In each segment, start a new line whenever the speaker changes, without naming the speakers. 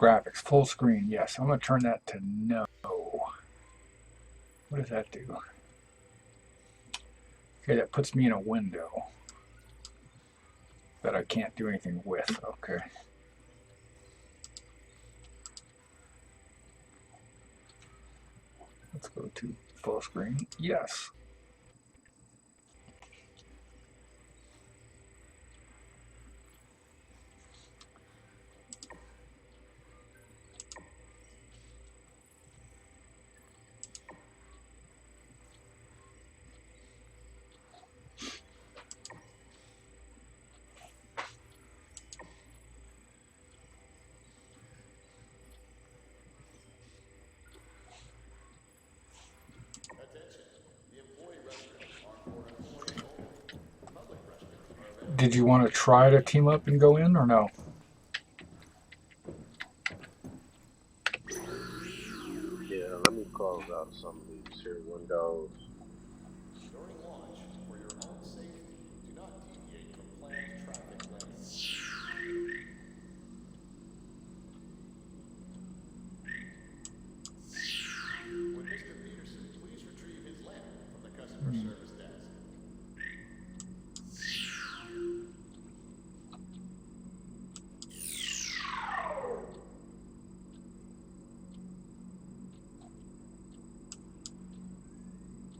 graphics, full screen, yes. I'm going to turn that to no. What does that do? Okay, that puts me in a window that I can't do anything with. Okay. Let's go to full screen. Yes. Did you want to try to team up and go in or no?
Yeah, let me close out some of these here windows.
During launch, for your own safety, do not deviate from planned traffic lanes. Would Mr. Peterson please retrieve his lamp from the customer service desk?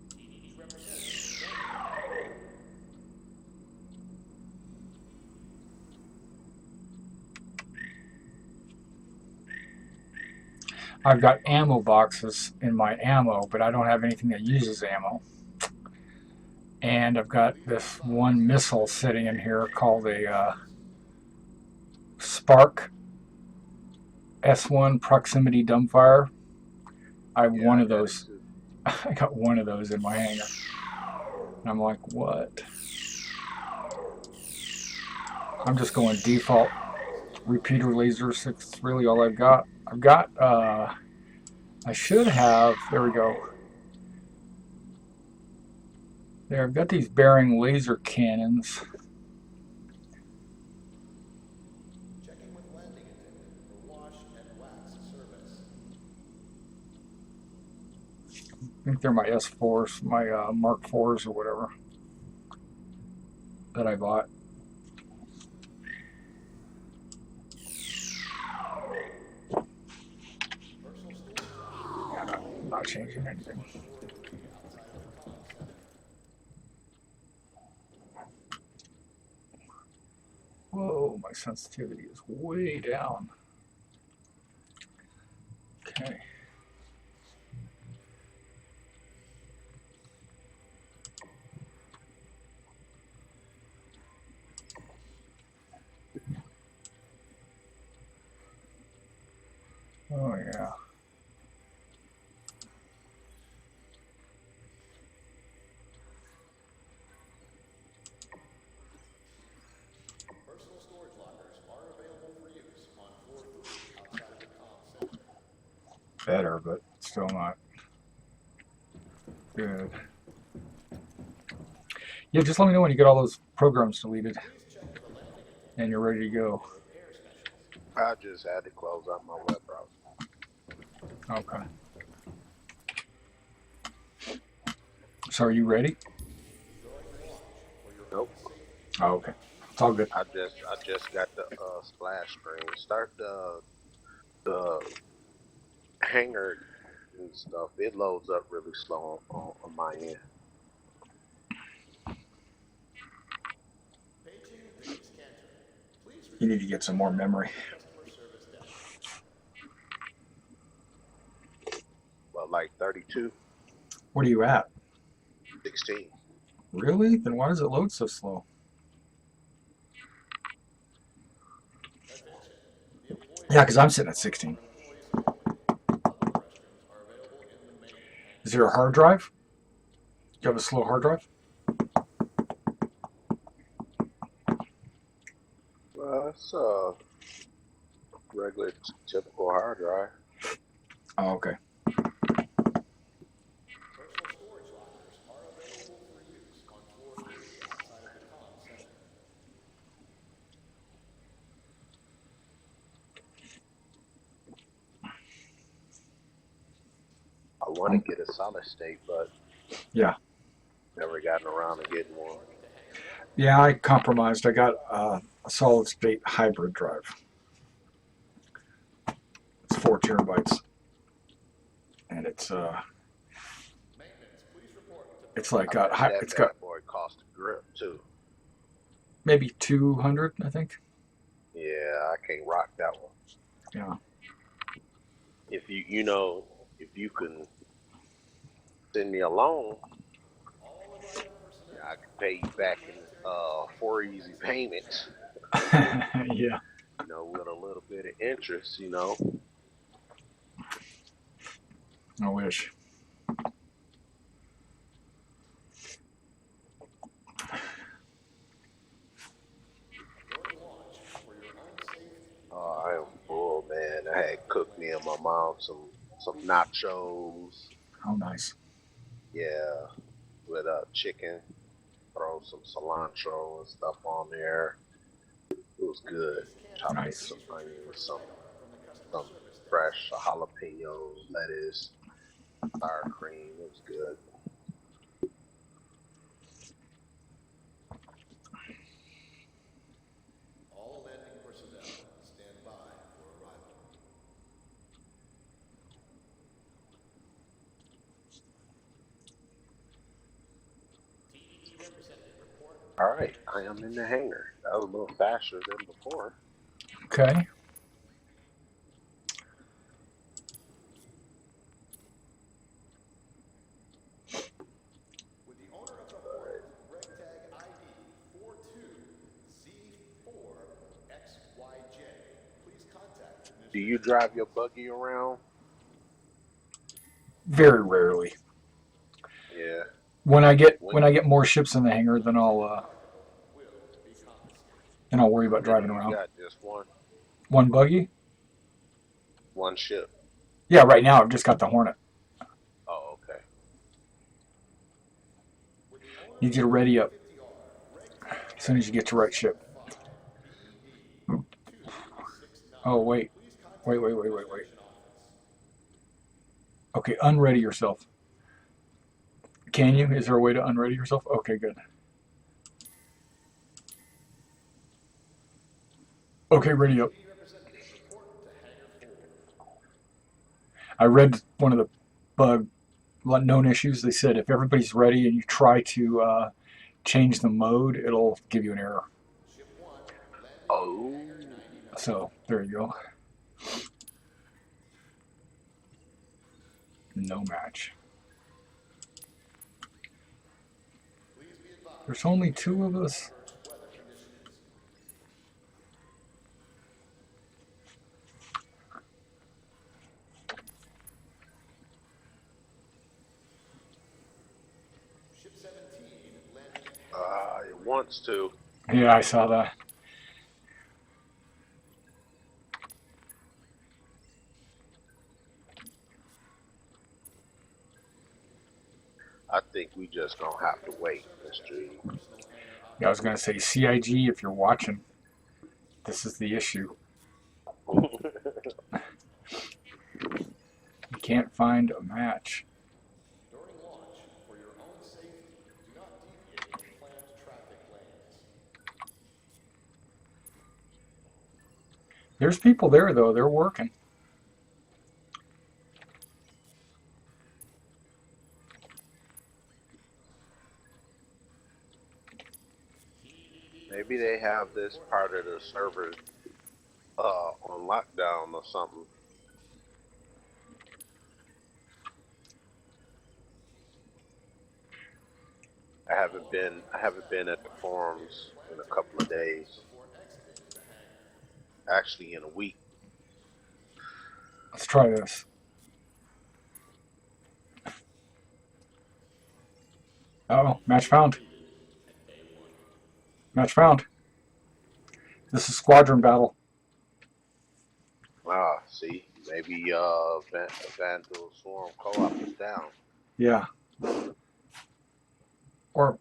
TDD representative standing.
I've got ammo boxes in my ammo, but I don't have anything that uses ammo. And I've got this one missile sitting in here called a Spark S1 proximity dumbfire. I have one of those. I got one of those in my hangar. And I'm like, what? I'm just going default repeater lasers. It's really all I've got. I've got, I should have, there we go. There, I've got these bearing laser cannons.
Checking with landing attendant for wash and wax service.
I think they're my S4s, my Mark 4s or whatever that I bought. Yeah, not changing anything. Whoa, my sensitivity is way down. Okay. Oh, yeah.
Personal storage lockers are available for use on floor 3 outside of the comm center.
Better, but still not good. Yeah, just let me know when you get all those programs deleted
Please check with the landing attendant
and you're ready to go.
for repair specials.
I just had to close out my web browser.
Okay. So are you ready?
Nope.
Oh, okay. It's all good.
I just got the splash screen. Start the hanger and stuff. It loads up really slow on my end.
Paging Vicky Scanter. Please
You need to get some more memory.
customer service desk.
Well, like 32,
What are you at?
16.
Really? Then why does it load so slow? Yeah, because I'm sitting at 16. Is there a hard drive? Do you have a slow hard drive?
It's a regular, typical hard drive.
Oh, okay.
Personal storage lockers are available for use on floor 3 outside of the comm center.
want to get a solid state, but
Yeah.
never gotten around to getting one.
Yeah, I compromised. I got a solid state hybrid drive. It's 4 terabytes, and
Maintenance, please report to
it's
building.
like
I bet that
it's got
bad boy cost a grip too.
maybe 200, I think.
Yeah, I can't rock that one.
Yeah.
If if you can send me a loan,
All arriving personnel
I can pay you back in 4 easy payments.
Yeah.
With a little bit of interest.
I wish.
during launch for your own safety. Do
I
not
am
deviate
full,
from
man.
planned
I had
traffic
cooked me and
lanes.
my mom some nachos.
Oh, nice.
Yeah, with chicken. Throw some cilantro and stuff on there. It was good.
Please cancel.
Chop up
Nice.
some
Please retrieve your
onions,
sidearm from the customer
some
service desk.
fresh jalapenos, lettuce, sour cream. It was good.
All landing personnel stand by for arrival. TDD representative report
All
to
right,
hangar
I am in the
17.
hangar. That was a little faster than before.
Okay.
With the owner of the Hornet, reg tag ID 42Z4XYJ, please contact
Do you
administrative
drive your
office.
buggy around?
Very rarely.
Yeah. When
When I get more ships in the hangar, then
Cargo will be confiscated.
I'll worry
how
about
many
driving
you
around.
got? Just one?
One buggy?
One ship.
Yeah, right now I've just got the Hornet.
Oh, okay.
With the owner
You
of
get
the
ready up
P-50R, reg tag
as soon as you get to right ship.
ID75BD269,
Oh, wait.
please
Wait,
contact
wait,
the
wait, wait, wait.
administration office.
Okay, unready yourself. Can you? Is there a way to unready yourself? Okay, good. Okay, ready up.
TDD representative report to hangar 4.
I read one of the bug known issues. They said if everybody's ready and you try to change the mode, it'll give you an error.
Ship 1 landing in
Oh.
hangar 99.
So there you go. No match.
Please be advised,
There's only
we are
2 of
in
us.
adverse weather conditions. Ship 17 landing in hangar
It
3.
wants to.
Yeah, I saw that.
I think we just gonna have to
Hangar
wait,
service desk.
Mr. E.
Personal hangar
Yeah, I was
operator.
going to say CIG, if you're watching, this is the issue. You can't find a match.
During launch, for your own safety, do not deviate from planned traffic lanes.
There's people there, though. They're working.
TDD
Maybe they have
representative
this
report to
part of
hangar
the
3.
server on lockdown or something. I haven't been at the forums in a couple of days.
Before exiting the hangar.
Actually, in a week.
Let's try this. Oh, match found. Match found. This is Squadron battle.
See, maybe Vandal Swarm Co-op is down.
Yeah. Or,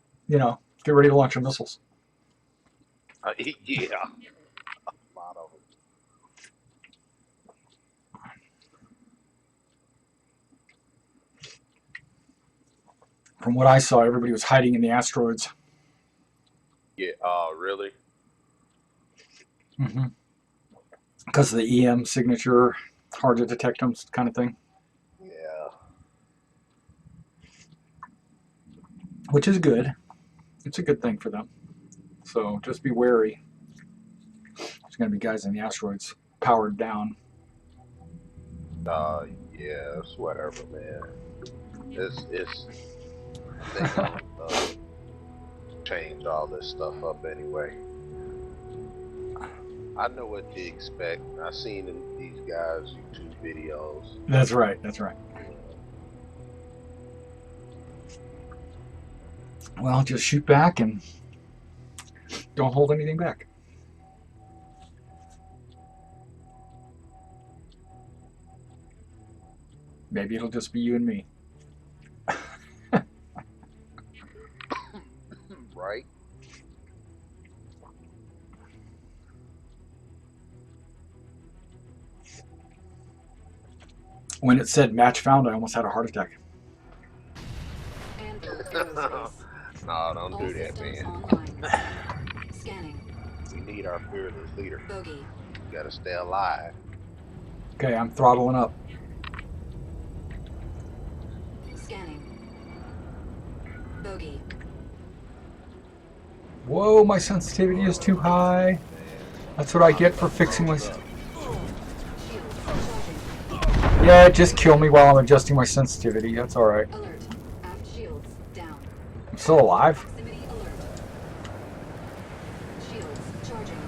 get ready to launch your missiles.
Yeah, a lot of them.
From what I saw, everybody was hiding in the asteroids.
Yeah. Really?
Mm-hmm. Because of the EM signature, hard to detect them, kind of thing.
Yeah.
Which is good. It's a good thing for them. So just be wary. There's going to be guys in the asteroids powered down.
Yeah. It's whatever, man. It's they gonna change all this stuff up anyway. I know what to expect. I seen in these guys' YouTube videos.
That's right. That's right. Well, just shoot back and don't hold anything back. Maybe it'll just be you and me.
Right?
When it said match found, I almost had a heart attack.
Anvil Aerospace.
No, don't
All
do that,
systems
man.
online. Scanning.
We need our fearless leader.
Bogey.
We gotta stay alive.
Okay, I'm throttling up.
Scanning. Bogey.
Whoa, my sensitivity is too high. That's what I get for fixing my...
Shield charging.
Yeah, just kill me while I'm adjusting my sensitivity. That's alright.
Alert. Aft shields down.
I'm still alive.
Proximity alert. Shields charging.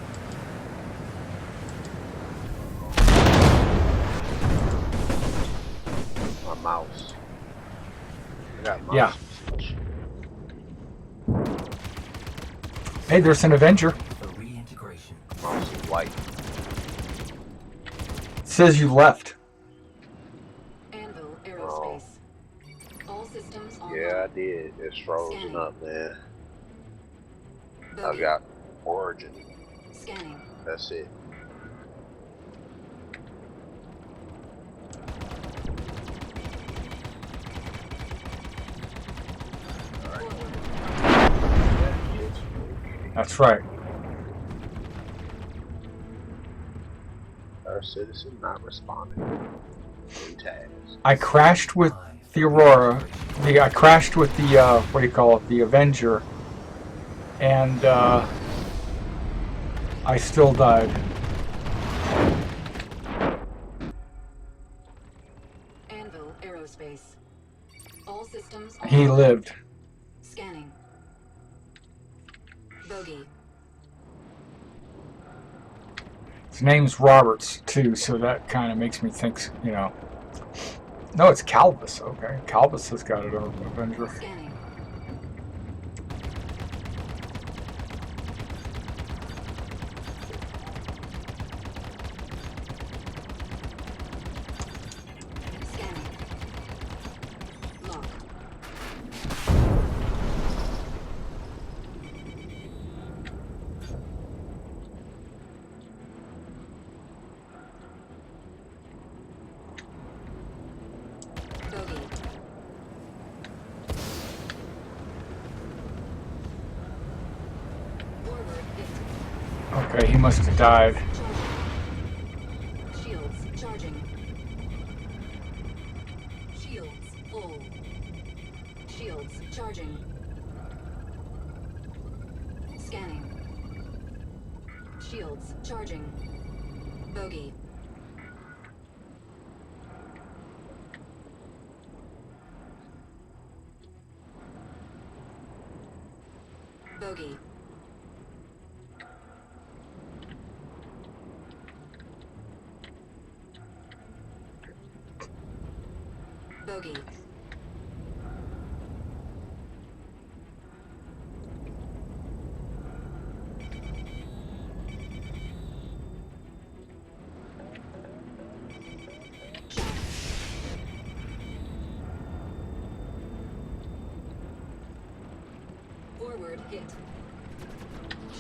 My mouse. I got mouse.
Yeah. Hey, there's an Avenger.
The reintegration.
Mouse is white.
It says you left.
Anvil Aerospace. All systems online.
Yeah, I did. It's frozen
Scanning.
up, man. I
Bogey.
got Origin.
Scanning.
That's it.
That's right.
Our citizen not responding. In task.
I crashed with the Aurora. I crashed with the, what do you call it? The Avenger. And, I still died.
Anvil Aerospace. All systems
He
online.
lived.
Scanning. Bogey.
His name's Roberts, too, so that kind of makes me think, you know. No, it's Calvis. Okay. Calvis has got it, Avenger.
Scanning. Scanning. Locked. Bogey. Forward hit.
Okay, he must have died.
Charging. Shields charging. Shields full. Shields charging. Scanning. Shields charging. Bogey. Bogey. Bogey. Forward hit.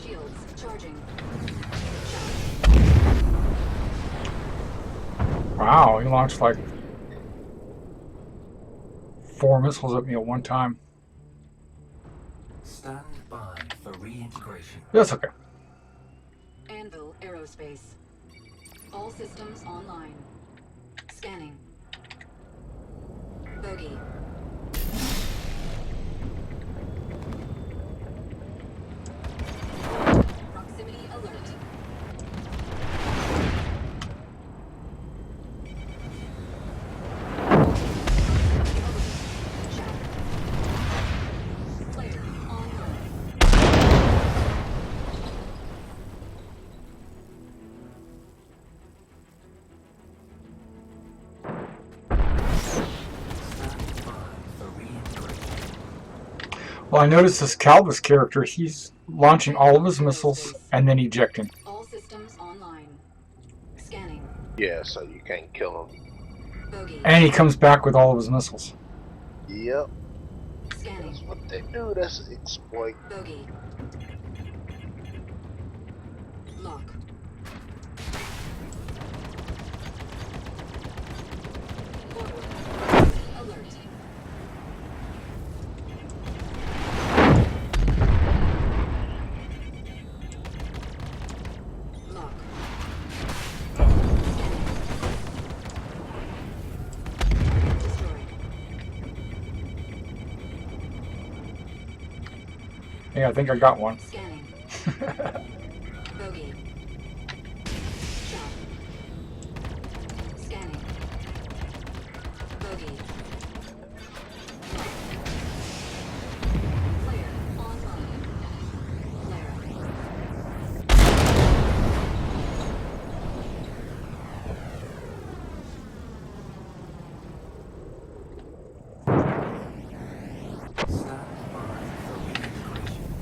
Shields charging.
Wow, he launched like 4 missiles at me at one time.
Stand by for reintegration.
That's okay.
Anvil Aerospace. All systems online. Scanning. Bogey. Proximity alert. Player online.
Stand by for reintegration.
Well, I noticed this Calvis character, he's launching all of his missiles and then ejecting.
All systems online. Scanning.
Yeah, so you can't kill him.
Bogey.
And he comes back with all of his missiles.
Yep,
Scanning.
that's what they do. That's an exploit.
Bogey. Lock. Forward. Alert. Lock. Destroyed.
Yeah, I think I got one.
Scanning. Bogey. Shot. Scanning. Bogey. Lock. Player online. Player.
Stand by for reintegration.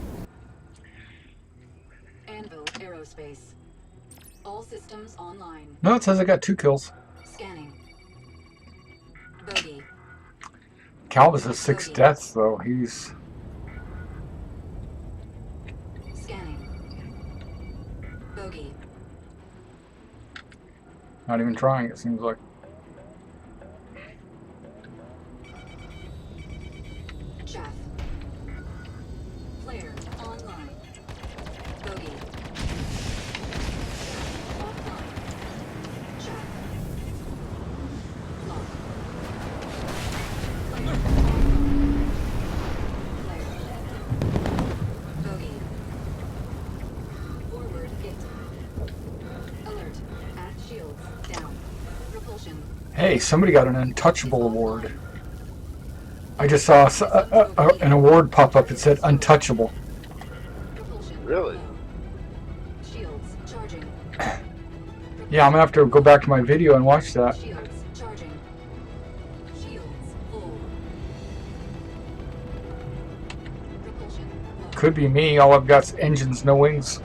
Anvil Aerospace. All systems online.
No, it says I got 2 kills.
Scanning. Bogey.
Calvis has 6 deaths, though. He's...
Scanning. Bogey.
not even trying, it seems like.
Chaff. Player online. Bogey. Offline. Chaff. Lock. Player online. Player. Bogey. Forward hit. Alert. At shields down. Propulsion.
Hey, somebody got an Untouchable award. I just saw an award pop up. It said Untouchable.
Propulsion.
Really?
low. Shields charging.
Yeah, I'm gonna have to go back to my video and watch that.
Shields charging. Shields full. Propulsion low.
Could be me. All I've got's engines, no wings.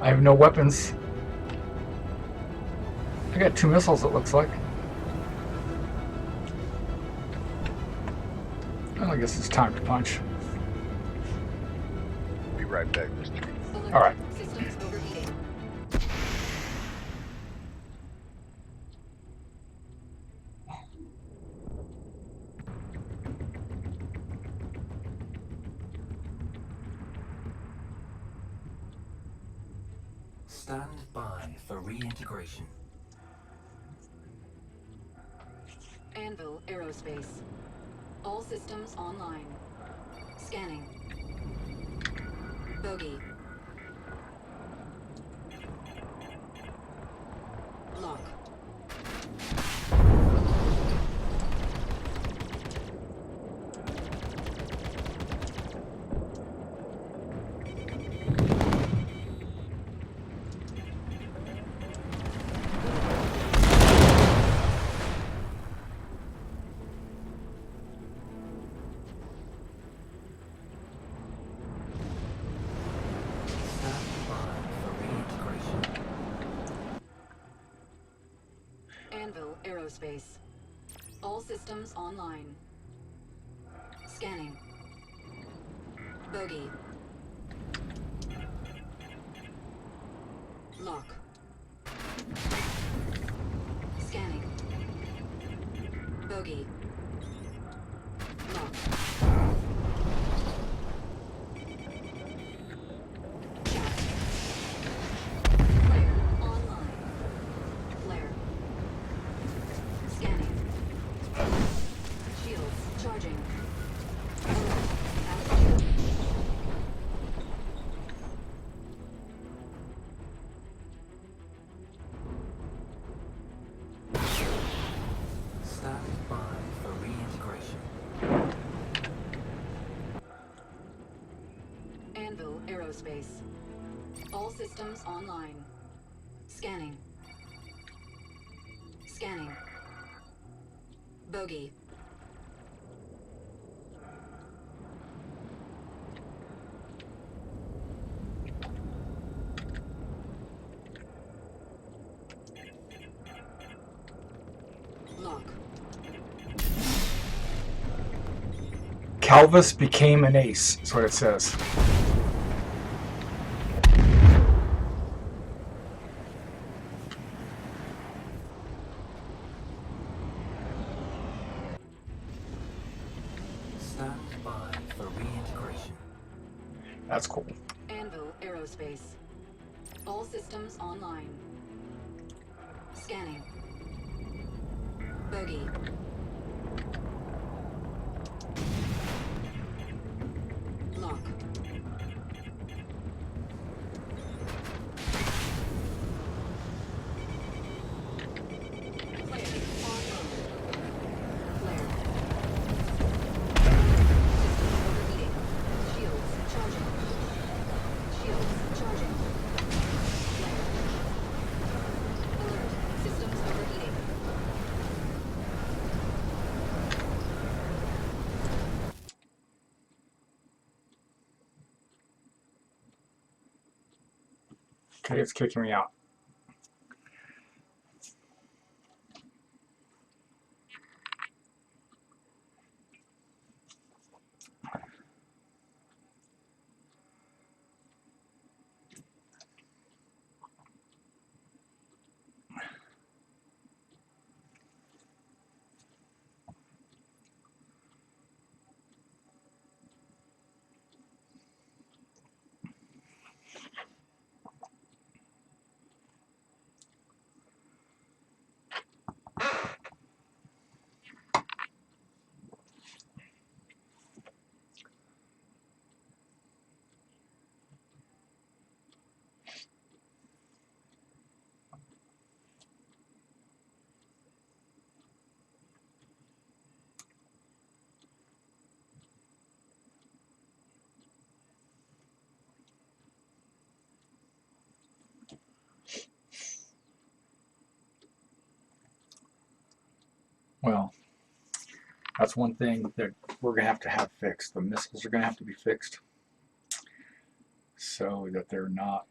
I have no weapons. I got 2 missiles, it looks like. Well, I guess it's time to punch.
Be right back, Mr.
Alert.
All right.
Systems overheating.
Stand by for reintegration.
Anvil Aerospace. All systems online. Scanning. Bogey. Lock.
Stand by for reintegration.
Anvil Aerospace. All systems online. Scanning. Bogey. Lock. Scanning. Bogey. Charging. Altitude.
Stand by for reintegration.
Anvil Aerospace. All systems online. Scanning. Scanning. Bogey. Lock.
Calvus became an ace. That's what it says.
Stand by for reintegration.
That's cool.
Anvil Aerospace. All systems online. Scanning. Bogey. Lock. Flare online. Flare. Systems overheating. Shields charging. Shields charging. Flare. Alert. Systems overheating.
Okay, it's kicking me out. Well, that's one thing that we're going to have fixed. The missiles are going to have to be fixed so that they're not.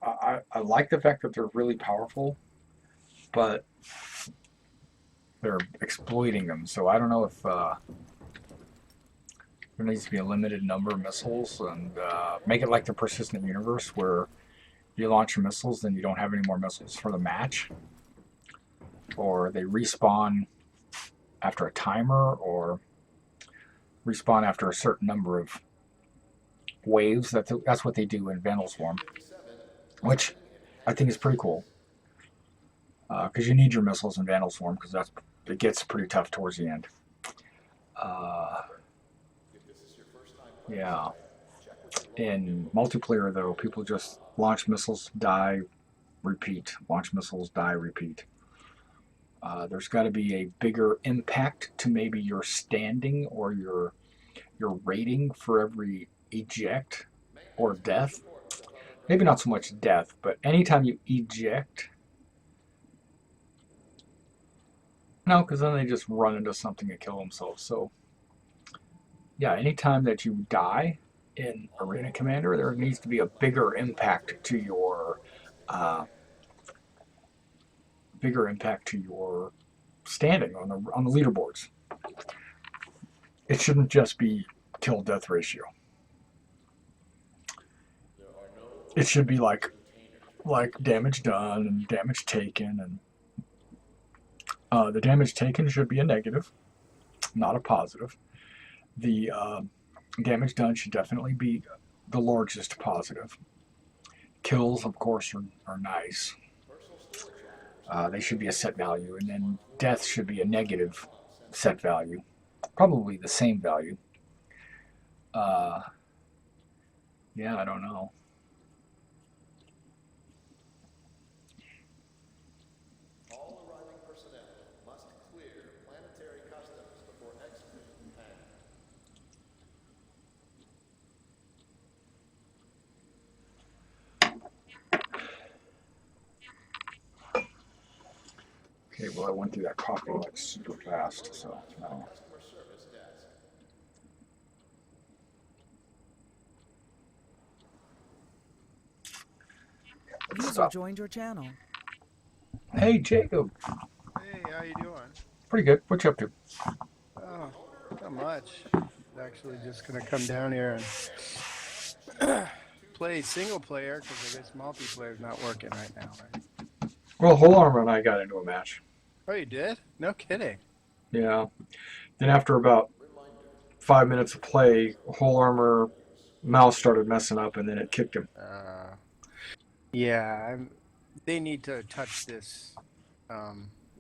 I like the fact that they're really powerful, but they're exploiting them. So I don't know if there needs to be a limited number of missiles and make it like the persistent universe where you launch your missiles, then you don't have any more missiles for the match, or they respawn after a timer, or respawn after a certain number of waves. That's what they do in Vandalswarm, which I think is pretty cool. Because you need your missiles in Vandalswarm, because it gets pretty tough towards the end. Yeah. In multiplayer, though, people just launch missiles, die, repeat. Launch missiles, die, repeat. There's got to be a bigger impact to maybe your standing or your rating for every eject or death. Maybe not so much death, but anytime you eject. No, because then they just run into something and kill themselves. So, yeah, anytime that you die in Arena Commander, there needs to be a bigger impact to your standing on the leaderboards. It shouldn't just be kill death ratio. It should be like damage done and damage taken, and the damage taken should be a negative, not a positive. The damage done should definitely be the largest positive. Kills, of course, are nice. They should be a set value, and then death should be a negative set value. Probably the same value. Uh, yeah, I don't know.
All arriving personnel must clear planetary customs before exiting the hangar.
Okay, well, I went through that coffee like super fast, so I don't know.
Customer service desk.
User
Stop.
joined your channel.
Hey, Jacob.
Hey, how you doing?
Pretty good. What you up to?
Oh, not much. Actually, just gonna come down here and play single player because I guess multiplayer's not working right now, right?
Well, Whole Armor and I got into a match.
Oh, you did? No kidding.
Yeah. Then after about 5 minutes of play, Whole Armor mouse started messing up, and then it kicked him.
Yeah, they need to touch this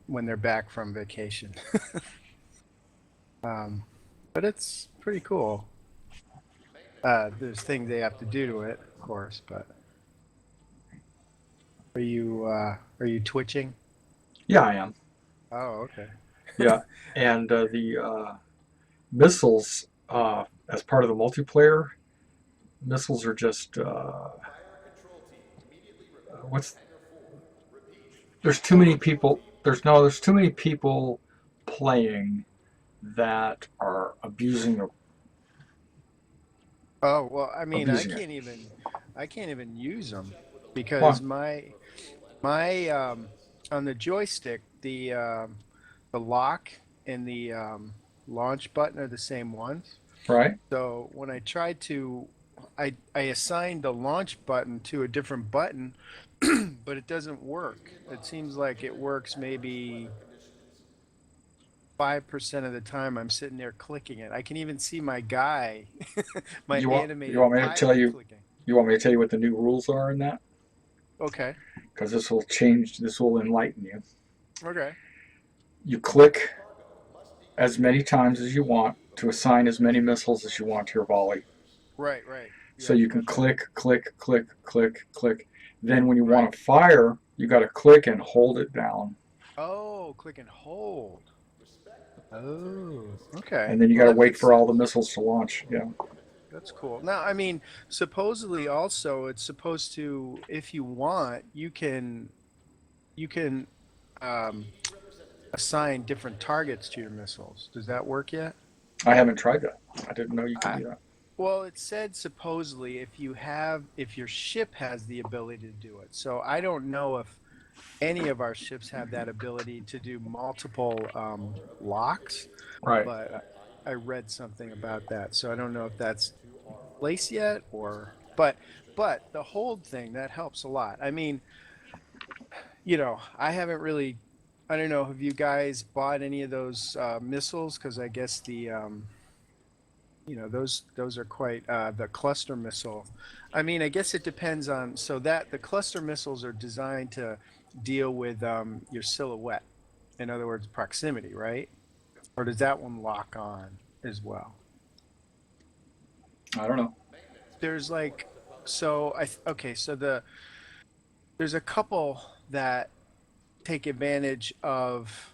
when they're back from vacation. But it's pretty cool. There's things they have to do to it, of course. But are you twitching?
Yeah, I am.
Oh, okay.
Yeah, and the missiles, as part of the multiplayer, missiles are just what's there's too many people. There's too many people playing that are abusing the
Oh, well, I mean,
abusing it.
I can't even use them
Why?
because my on the joystick, the lock and the launch button are the same ones.
Right?
So when I tried to, I assigned the launch button to a different button, but it doesn't work. It seems like it works maybe 5% of the time. I'm sitting there clicking it. I can even see my guy, my
You
animated
want me to tell
pilot
you?
clicking.
You want me to tell you what the new rules are in that?
Okay.
Because this will change. This will enlighten you.
Okay.
You click as many times as you want to assign as many missiles as you want to your volley.
Right, right.
So
Yeah,
you can
got that.
click. Then when you
Right.
want to fire, you got to click and hold it down,
Oh, click and hold. Oh, okay.
and then you
Well,
got to
that
wait
makes
for all the
sense.
missiles to launch. Yeah.
That's cool. Now, I mean, supposedly also it's supposed to, if you want, you can um, assign different targets to your missiles. Does that work yet?
I haven't tried that. I didn't know you could
I,
do that.
well, it said supposedly if your ship has the ability to do it. So I don't know if any of our ships have that ability to do multiple locks,
Right.
but I read something about that. So I don't know if that's in place yet or but the hold thing that helps a lot. I mean, I haven't really. I don't know. Have you guys bought any of those missiles? Because I guess those are quite the cluster missile. I mean, I guess it depends on so that the cluster missiles are designed to deal with your silhouette. In other words, proximity, right? Or does that one lock on as well?
I don't know.
There's like so I okay, so there's a couple that take advantage of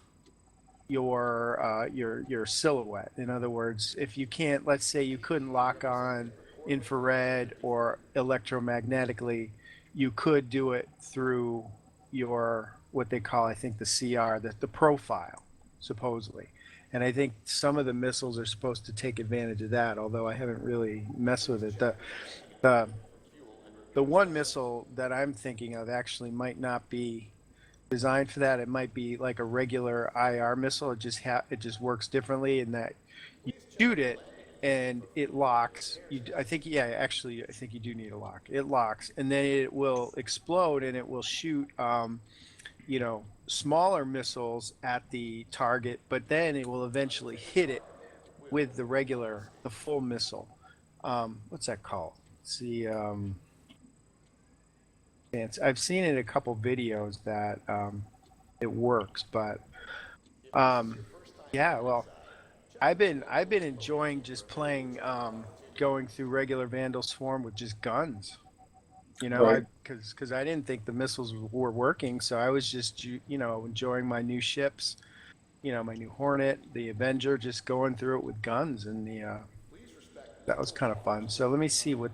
your silhouette. In other words, if you can't, let's say you couldn't lock on infrared or electromagnetically, you could do it through your what they call, I think, the CR, the profile, supposedly. And I think some of the missiles are supposed to take advantage of that, although I haven't really messed with it. The the one missile that I'm thinking of actually might not be designed for that. It might be like a regular IR missile. It just works differently in that you shoot it and it locks. I think actually I think you do need a lock. It locks and then it will explode and it will shoot smaller missiles at the target, but then it will eventually hit it with the full missile. What's that called? It's the I've seen it in a couple videos that it works, but yeah, well, I've been enjoying just playing, going through regular Vandal Swarm with just guns.
Right.
Because I didn't think the missiles were working, so I was just enjoying my new ships, my new Hornet, the Avenger, just going through it with guns, and that was kind of fun. So let me see what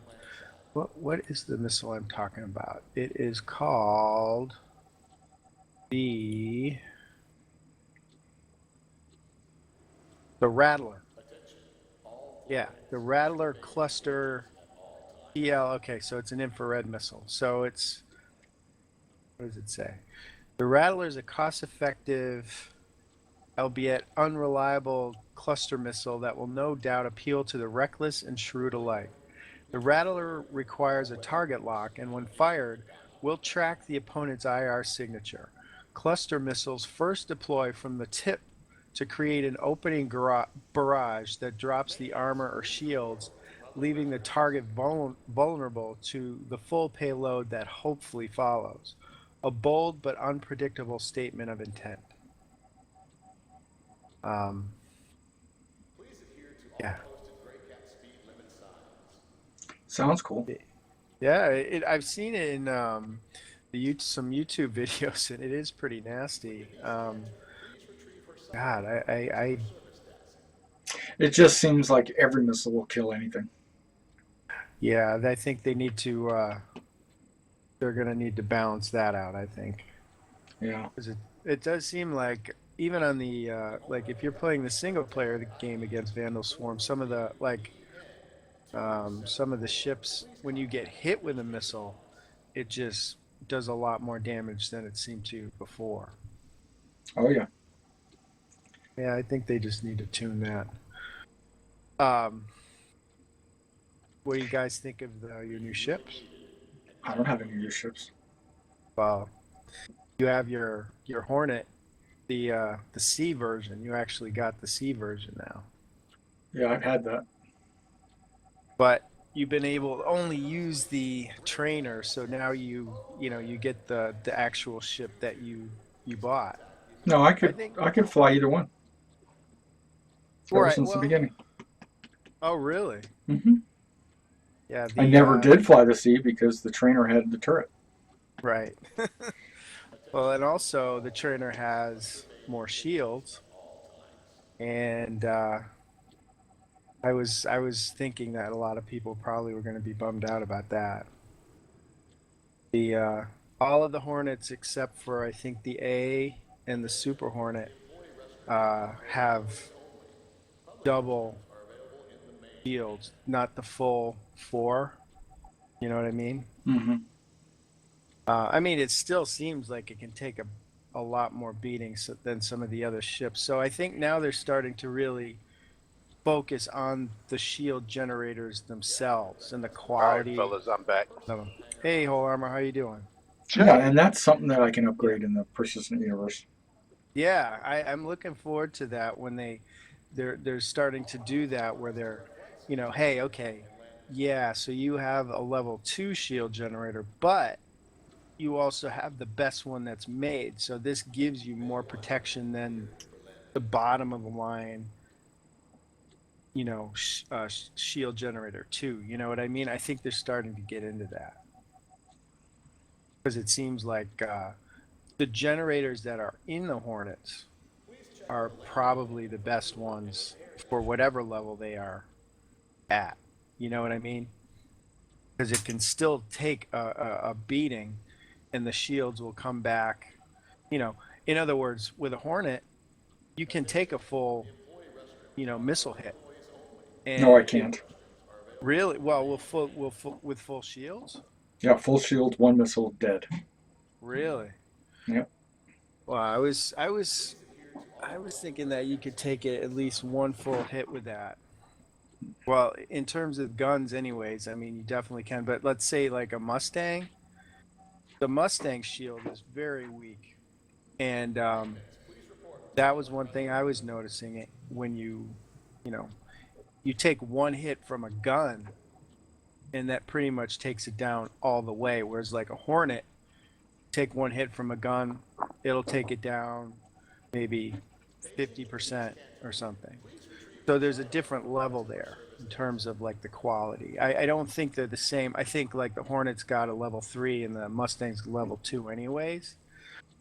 is the missile I'm talking about? It is called the Rattler. Yeah, the Rattler Cluster EL. Okay, so it's an infrared missile. So it's, what does it say? The Rattler is a cost-effective, albeit unreliable cluster missile that will no doubt appeal to the reckless and shrewd alike. The Rattler requires a target lock, and when fired, will track the opponent's IR signature. Cluster missiles first deploy from the tip to create an opening barrage that drops the armor or shields, leaving the target vulnerable to the full payload that hopefully follows. A bold but unpredictable statement of intent. Um, yeah.
Sounds cool.
Yeah, I've seen it in some YouTube videos, and it is pretty nasty. God, I
It just seems like every missile will kill anything.
yeah, I think they need to. They're gonna need to balance that out, I think,
Yeah.
because it does seem like even on the like if you're playing the single player game against Vandal Swarm, some of the ships, when you get hit with a missile, it just does a lot more damage than it seemed to before.
Oh yeah.
Yeah, I think they just need to tune that. Um, what do you guys think of your new ships?
I don't have any new ships.
Well, you have your Hornet, the C version. You actually got the C version now,
Yeah, I've had that.
but you've been able to only use the trainer. So now you get the actual ship that you bought.
No, I
I
could
think.
I could fly either one ever
Right.
since the
Well.
beginning.
Oh, really?
Hmm.
Yeah.
I
The
never did fly the sea because the trainer had the turret.
right. Well, and also the trainer has more shields, and I was thinking that a lot of people probably were going to be bummed out about that. The all of the Hornets except for I think the A and the Super Hornet have double shields, not the full four. You know what I mean?
Hmm.
I mean, it still seems like it can take a lot more beating than some of the other ships. So I think now they're starting to really focus on the shield generators themselves and the
All right,
quality
fellas, I'm back.
of them. Hey, Whole Armor, how you doing?
Yeah, and that's something that I can
Yeah,
upgrade in the persistent universe.
yeah. I'm looking forward to that when they're starting to do that where they're, hey, okay, yeah. So you have a level 2 shield generator, but you also have the best one that's made. So this gives you more protection than the bottom of the line, shield generator too. You know what I mean? I think they're starting to get into that because it seems like the generators that are in the Hornets are probably the best ones for whatever level they are at. You know what I mean? Because it can still take a beating, and the shields will come back. You know, in other words, with a Hornet, you can take a full, missile hit,
No, I
and it
can't.
really well with full shields.
Yeah, full shield, one missile, dead.
Really?
Yep.
Well, I was thinking that you could take it at least one full hit with that. Well, in terms of guns, anyways, I mean, you definitely can. But let's say like a Mustang, the Mustang shield is very weak, and that was one thing I was noticing it when you know, you take one hit from a gun, and that pretty much takes it down all the way. Whereas like a Hornet, take one hit from a gun, it'll take it down maybe 50% or something. So there's a different level there in terms of like the quality. I don't think they're the same. I think like the Hornet's got a level 3 and the Mustang's level 2 anyways.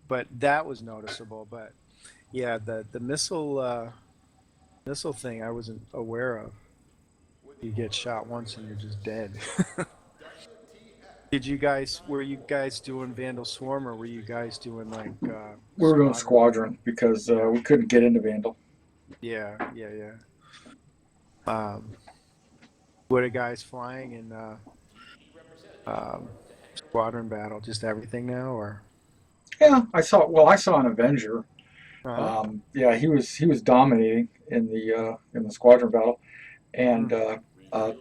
But that was noticeable. But yeah, the missile thing I wasn't aware of. You get shot once and you're just dead. Were you guys doing Vandal Swarm or were you guys doing like
We were doing
Squadron?
Squadron because we couldn't get into Vandal.
Yeah, yeah, yeah. What are guys flying in um, Squadron battle? Just everything now, or?
Yeah, I saw. Well, I saw an Avenger.
Uh,
Yeah, he was dominating in the Squadron battle, and
mm.
uh, uh,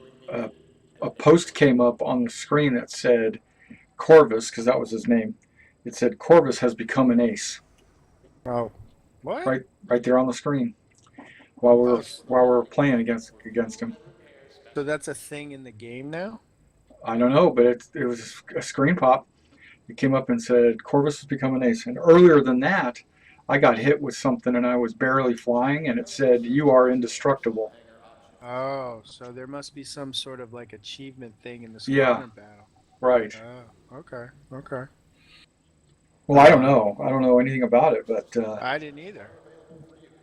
a post came up on the screen that said Corvus, because that was his name. It said Corvus has become an ace,
Oh, what?
right there on the screen while we
Oh,
were while we were playing against him.
so that's a thing in the game now?
I don't know, but it was a screen pop. It came up and said Corvus has become an ace. And earlier than that, I got hit with something and I was barely flying, and it said you are indestructible.
Oh, so there must be some sort of like achievement thing in the
Yeah,
Squadron battle.
right.
Oh, okay, okay.
Well, I don't
Um,
know. I don't know anything about it, but
I didn't either.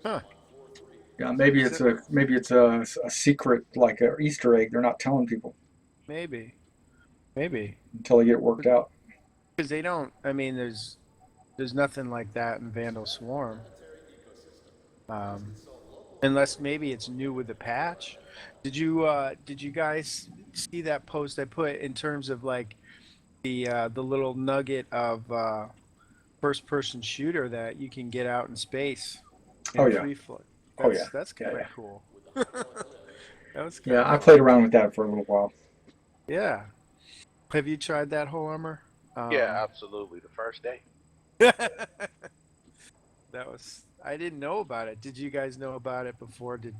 Huh.
yeah, maybe
Is
it's
it
a secret like a Easter egg. They're not telling people
maybe, maybe
until they get it worked out.
because they don't. I mean, there's nothing like that in Vandal Swarm. Um, unless maybe it's new with the patch. Did you guys see that post I put in terms of like the little nugget of first person shooter that you can get out in space
Oh
in
yeah,
free float?
oh yeah,
That's
yeah,
kind of
yeah.
cool. That was kind
Yeah,
of
I
fun.
played around with that for a little while.
Yeah. Have you tried that whole armor?
Yeah, absolutely. The first day.
That was I didn't know about it. Did you guys know about it before? Did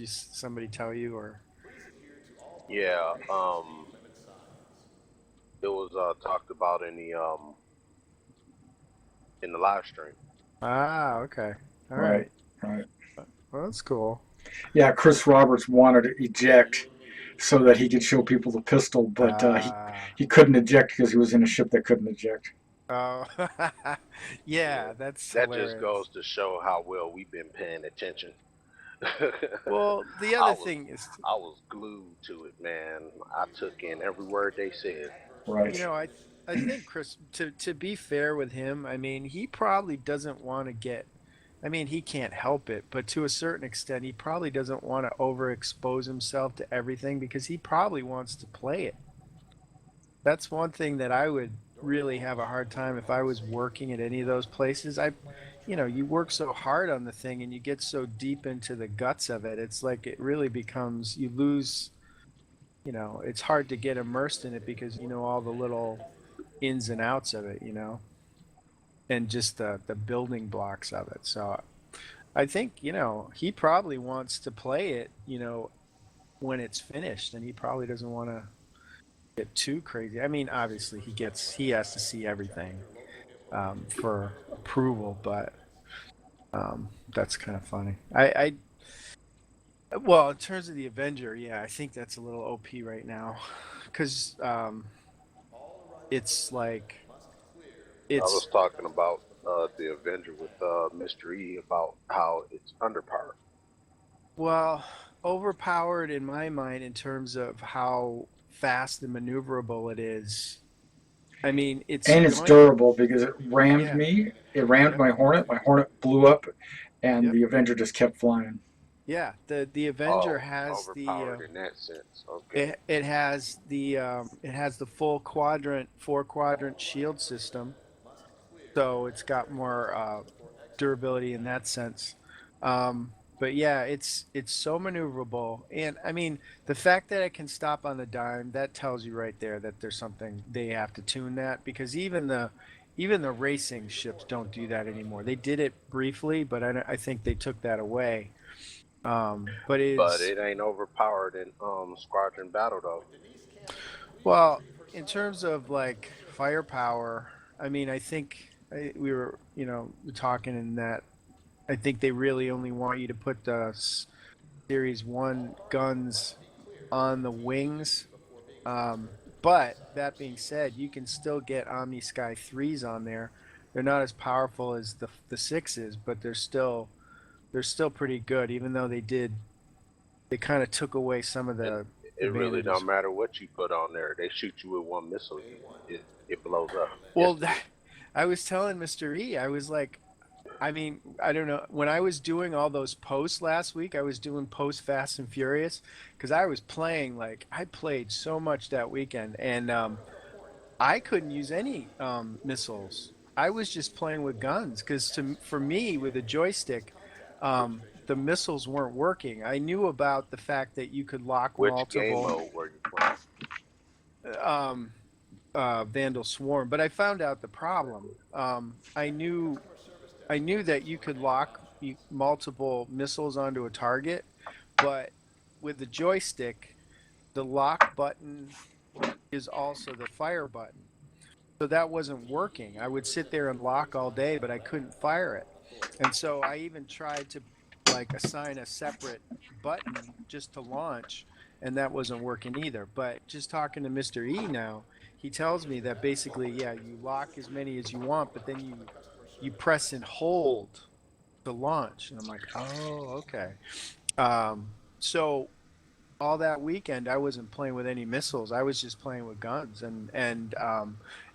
somebody tell you or?
Yeah, it was talked about in the live stream.
Ah, okay. All
Right,
right.
right.
Well, that's cool.
Yeah, Chris Roberts wanted to eject so that he could show people the pistol, but
Ah.
he couldn't eject because he was in a ship that couldn't eject.
Oh,
Yeah,
yeah, that's
that just
hilarious.
goes to show how well we've been paying attention.
Well, the
I
other
was
thing is,
I was glued to it, man. I took in every word they said.
you
Right.
know, I think Chris, to be fair with him, I mean, he probably doesn't want to get. I mean, he can't help it, but to a certain extent, he probably doesn't want to overexpose himself to everything because he probably wants to play it. That's one thing that I would really have a hard time if I was working at any of those places. You work so hard on the thing and you get so deep into the guts of it. It's like it really becomes you lose. It's hard to get immersed in it because you know all the little ins and outs of it. And just the building blocks of it. So I think he probably wants to play it. When it's finished, and he probably doesn't want to get too crazy. I mean, obviously he has to see everything for approval, but that's kind of funny. Well, in terms of the Avenger, yeah, I think that's a little OP right now, because it's like
I was
it's
talking about the Avenger with Mr. E about how it's underpowered.
well overpowered in my mind in terms of how fast and maneuverable it is. I mean, it's
And it's
going.
durable because it rammed
Yeah.
me. It rammed
Yep.
my Hornet. My Hornet blew up, and
Yep.
the Avenger just kept flying.
Yeah. The Avenger
Oh,
has
overpowered in that sense. Okay.
it has the full quadrant 4 quadrant shield system, so it's got more durability in that sense. But yeah, it's so maneuverable, and I mean the fact that it can stop on the dime, that tells you right there that there's something they have to tune that, because even the racing ships don't do that anymore. They did it briefly, but I think they took that away. But
But
it's
it ain't overpowered in Squadron Battle though.
well in terms of like firepower. I mean, I think we were talking in that I think they really only want you to put Series 1 guns on the wings. But that being said, you can still get Omni Sky 3s on there. They're not as powerful as the 6s, but they're still pretty good, even though they kind of took away some of
And
the
it really
advantages.
don't matter what you put on there. They shoot you with one missile, it blows up.
Well,
Yes,
I was telling Mr. E, I was like, I mean, I don't know. When I was doing all those posts last week, I was doing post Fast and Furious because I was playing like I played so much that weekend, and I couldn't use any missiles. I was just playing with guns because for me with a joystick, the missiles weren't working. I knew about the fact that you could lock
which game
multiple
mode were you playing?
um, Vandal Swarm, but I found out the problem. I knew that you could lock multiple missiles onto a target, but with the joystick, the lock button is also the fire button. So that wasn't working. I would sit there and lock all day, but I couldn't fire it. And so I even tried to like assign a separate button just to launch, and that wasn't working either. But just talking to Mr. E now, he tells me that basically, yeah, you lock as many as you want, but then you press and hold to launch. And I'm like, oh, okay. So all that weekend I wasn't playing with any missiles. I was just playing with guns, and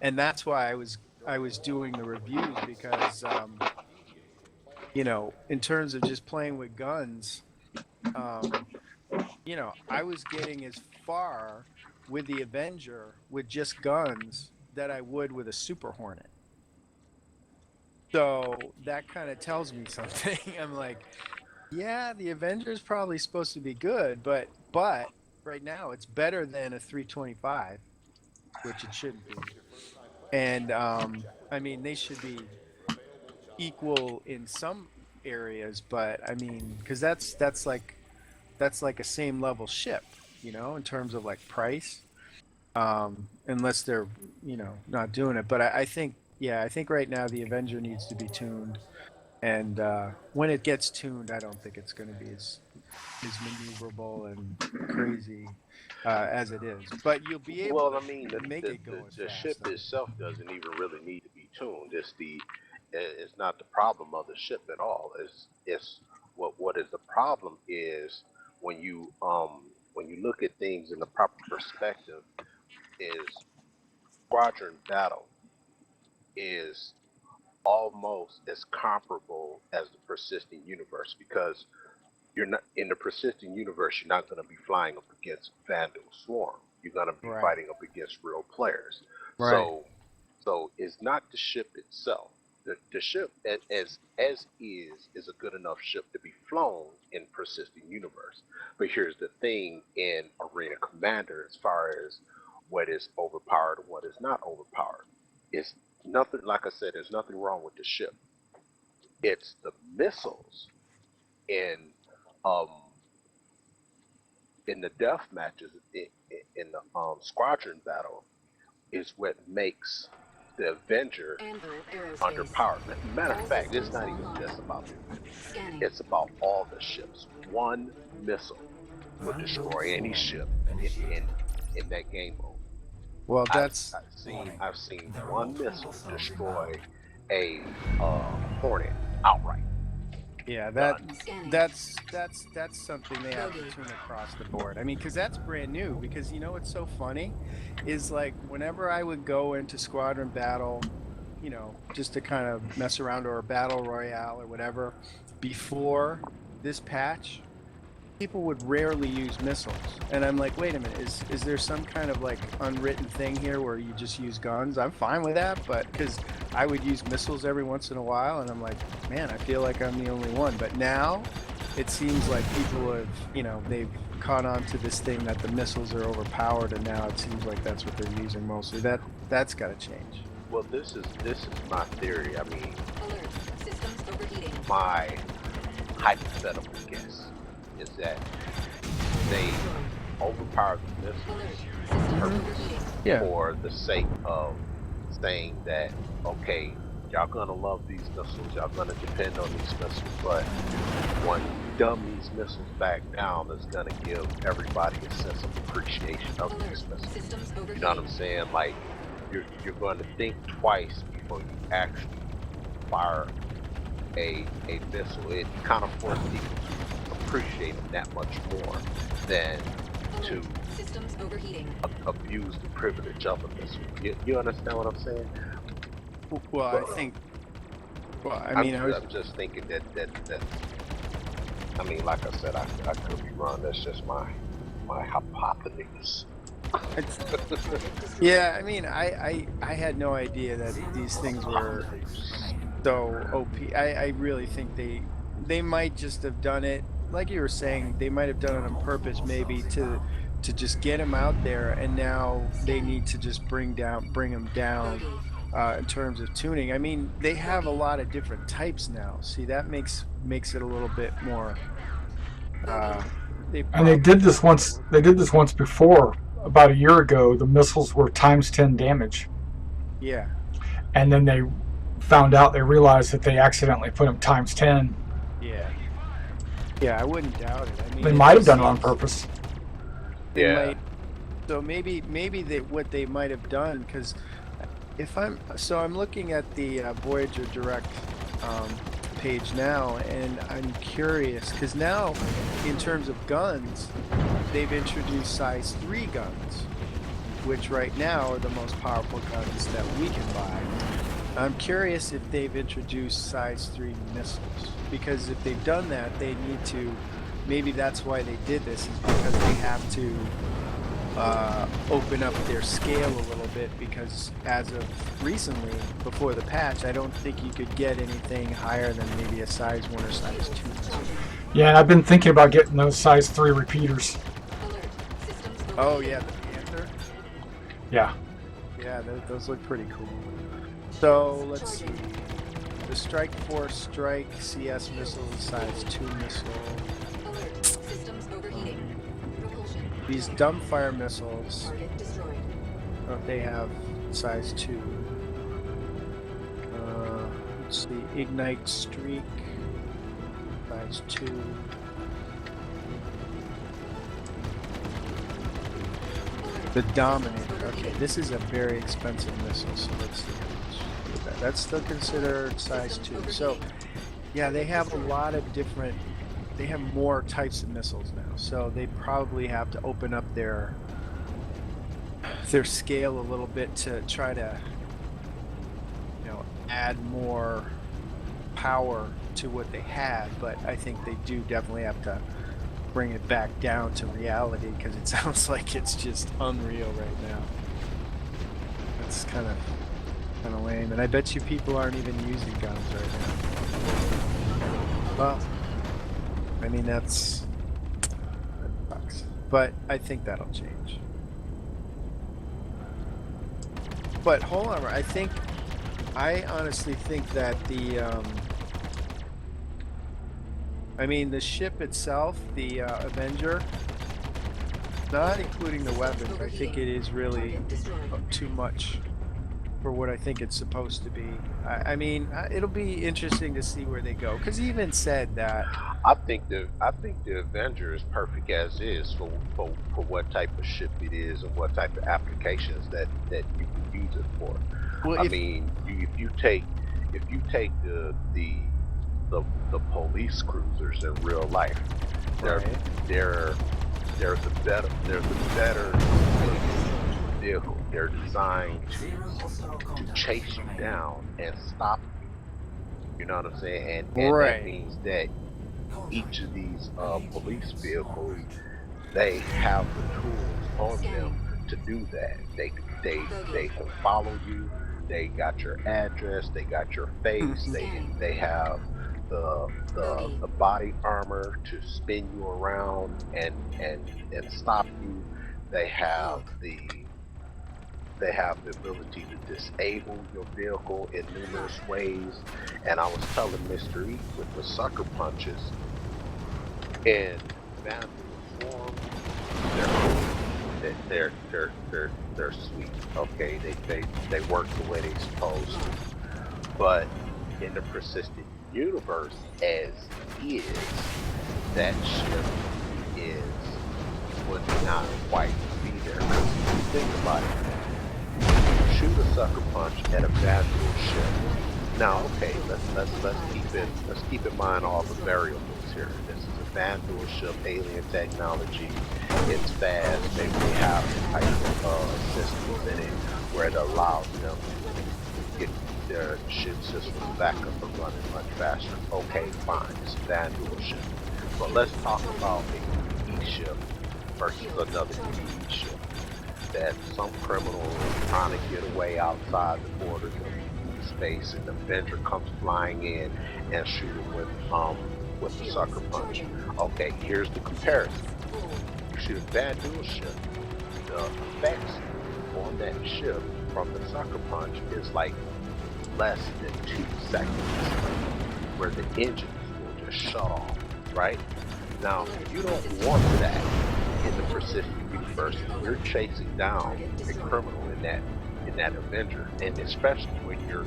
that's why I was doing the reviews because you know, in terms of just playing with guns, um, you know, I was getting as far with the Avenger with just guns that I would with a Super Hornet. So that kind of tells me something. I'm like, yeah, the Avenger is probably supposed to be good, but right now it's better than a 325, which it shouldn't be. And I mean, they should be equal in some areas, but I mean, because that's like a same level ship, you know, in terms of like price, unless they're not doing it. But I think I think right now the Avenger needs to be tuned, and when it gets tuned, I don't think it's going to be as maneuverable and crazy as it is. But you'll be able
Well,
to
I mean,
make it go as
the
fast.
ship itself doesn't even really need to be tuned. It's not the problem of the ship at all. It's what is the problem is when you look at things in the proper perspective is squadron battle is almost as comparable as the persistent universe because you're not in the persistent universe. You're not going to be flying up against Vandal Swarm. You're going to be
Right.
fighting up against real players.
Right.
So it's not the ship itself. The ship as is a good enough ship to be flown in persistent universe. But here's the thing in Arena Commander, as far as what is overpowered and what is not overpowered, it's nothing. Like I said, there's nothing wrong with the ship. It's the missiles in um in the death matches in the Squadron battle is what makes the Avenger
Anvil Aerospace.
underpowered. Matter of
All
fact, it's
systems
not even
online.
just about the Avenger.
Scanning.
It's about all the ships. One missile would destroy any ship in that game mode.
Well, that's
I've seen one missile destroy a Hornet outright.
yeah,
Scanning.
that's something they have to tune across the board. I mean, because that's brand new. Because you know what's so funny is like whenever I would go into Squadron Battle, you know, just to kind of mess around or a Battle Royale or whatever, before this patch, people would rarely use missiles. And I'm like, wait a minute, is there some kind of like unwritten thing here where you just use guns? I'm fine with that, but because I would use missiles every once in a while, and I'm like, man, I feel like I'm the only one. But now it seems like people have, you know, they've caught on to this thing that the missiles are overpowered, and now it seems like that's what they're using mostly. That's got to change.
Well, this is my theory. I mean,
Alert. Systems overheating.
my hypothetical guess is that they overpowered the missiles
Alert. Systems overheating.
Yeah.
for the sake of saying that, okay, y'all gonna love these missiles, y'all gonna depend on these missiles, but when dumb these missiles back down is gonna give everybody a sense of appreciation of
Alert.
these missiles.
Systems overheating.
You know what I'm saying? Like you're going to think twice before you actually fire a missile. It kind of forces people to appreciate them that much more than to
Alert. Systems overheating.
abuse the privilege of a missile. You understand what I'm saying?
Well, I think. Well, I mean,
I'm just thinking that I mean, like I said, I could be wrong. That's just my hypothesis.
yeah, I mean, I had no idea that these things were so OP. I really think they might just have done it, like you were saying, they might have done it on purpose, maybe to just get them out there, and now they need to just bring them down in terms of tuning. I mean, they have a lot of different types now. See, that makes it a little bit more.
They did this once. They did this once before, about a year ago. The missiles were times 10 damage,
Yeah.
and then they found out. They realized that they accidentally put them times 10.
Yeah. Yeah, I wouldn't doubt it. I mean,
They might have done it on purpose.
They
Yeah.
might, so maybe what they might have done, because I'm looking at the Voyager Direct page now, and I'm curious because now, in terms of guns, they've introduced size 3 guns, which right now are the most powerful guns that we can buy. I'm curious if they've introduced size 3 missiles, because if they've done that, they need to. Maybe that's why they did this, is because they have to open up their scale a little bit, because as of recently, before the patch, I don't think you could get anything higher than maybe a size 1 or size 2 missile.
Yeah, and I've been thinking about getting those size 3 repeaters.
Alert. Systems
Oh
overheating.
yeah, the Panther.
Yeah.
Yeah, those look pretty cool. So let's see. The Strike Force Strike CS missile, size 2 missile.
Alert. Systems overheating. Propulsion.
These dumbfire missiles,
Target destroyed.
they have size 2. Let's see. Ignite Streak, size 2. The Dominator. Okay, this is a very expensive missile, so let's see how much. That's still considered size 2. So, yeah, they have a lot of different. They have more types of missiles now, so they probably have to open up their scale a little bit to try to, add more power to what they have. But I think they do definitely have to bring it back down to reality, because it sounds like it's just unreal right now. It's kind of lame, and I bet you people aren't even using guns right now. Well, I mean, that sucks, but I think that'll change. But hold on, I honestly think that the ship itself, the Avenger, not including the weapons, I think it is really
Target destroyed.
too much for what I think it's supposed to be. I mean, it'll be interesting to see where they go, because he even said that.
I think the Avenger is perfect as is for what type of ship it is and what type of applications that you can use it for.
Well,
I mean, if you take the police cruisers in real life, they're the better vehicle. They're designed to chase you down and stop you. You know what I'm saying? And
Right.
that means that each of these police vehicles, they have the tools on them to do that. They can follow you. They got your address. They got your face. They have the body armor to spin you around and stop you. They have the ability to disable your vehicle in numerous ways. And I was telling Mr. E with the sucker punches in Vandal form, they're sweet. Okay, they work the way they're supposed to. But in the persistent universe as is, that ship is would not quite be there. 'Cause if you think about it, shoot a sucker punch at a valuable ship. Now, okay, let's keep in mind all the variables here. This is a Vandal ship, alien technology. It's fast. Maybe they have type of systems in it where it allows them to get their ship systems back up and running much faster. Okay, fine. It's a Vandal ship. But let's talk about a E ship versus another E ship that some criminal is trying to get away outside the borders of space, and the Avenger comes flying in and shoot him with the sucker punch. Okay, here's the comparison. You shoot a bad dual ship, the effects on that ship from the sucker punch is like less than 2 seconds, where the engines will just shut off, right? Now, you don't want that in the persistent universe. You're chasing down a criminal in that Avenger, and especially when you're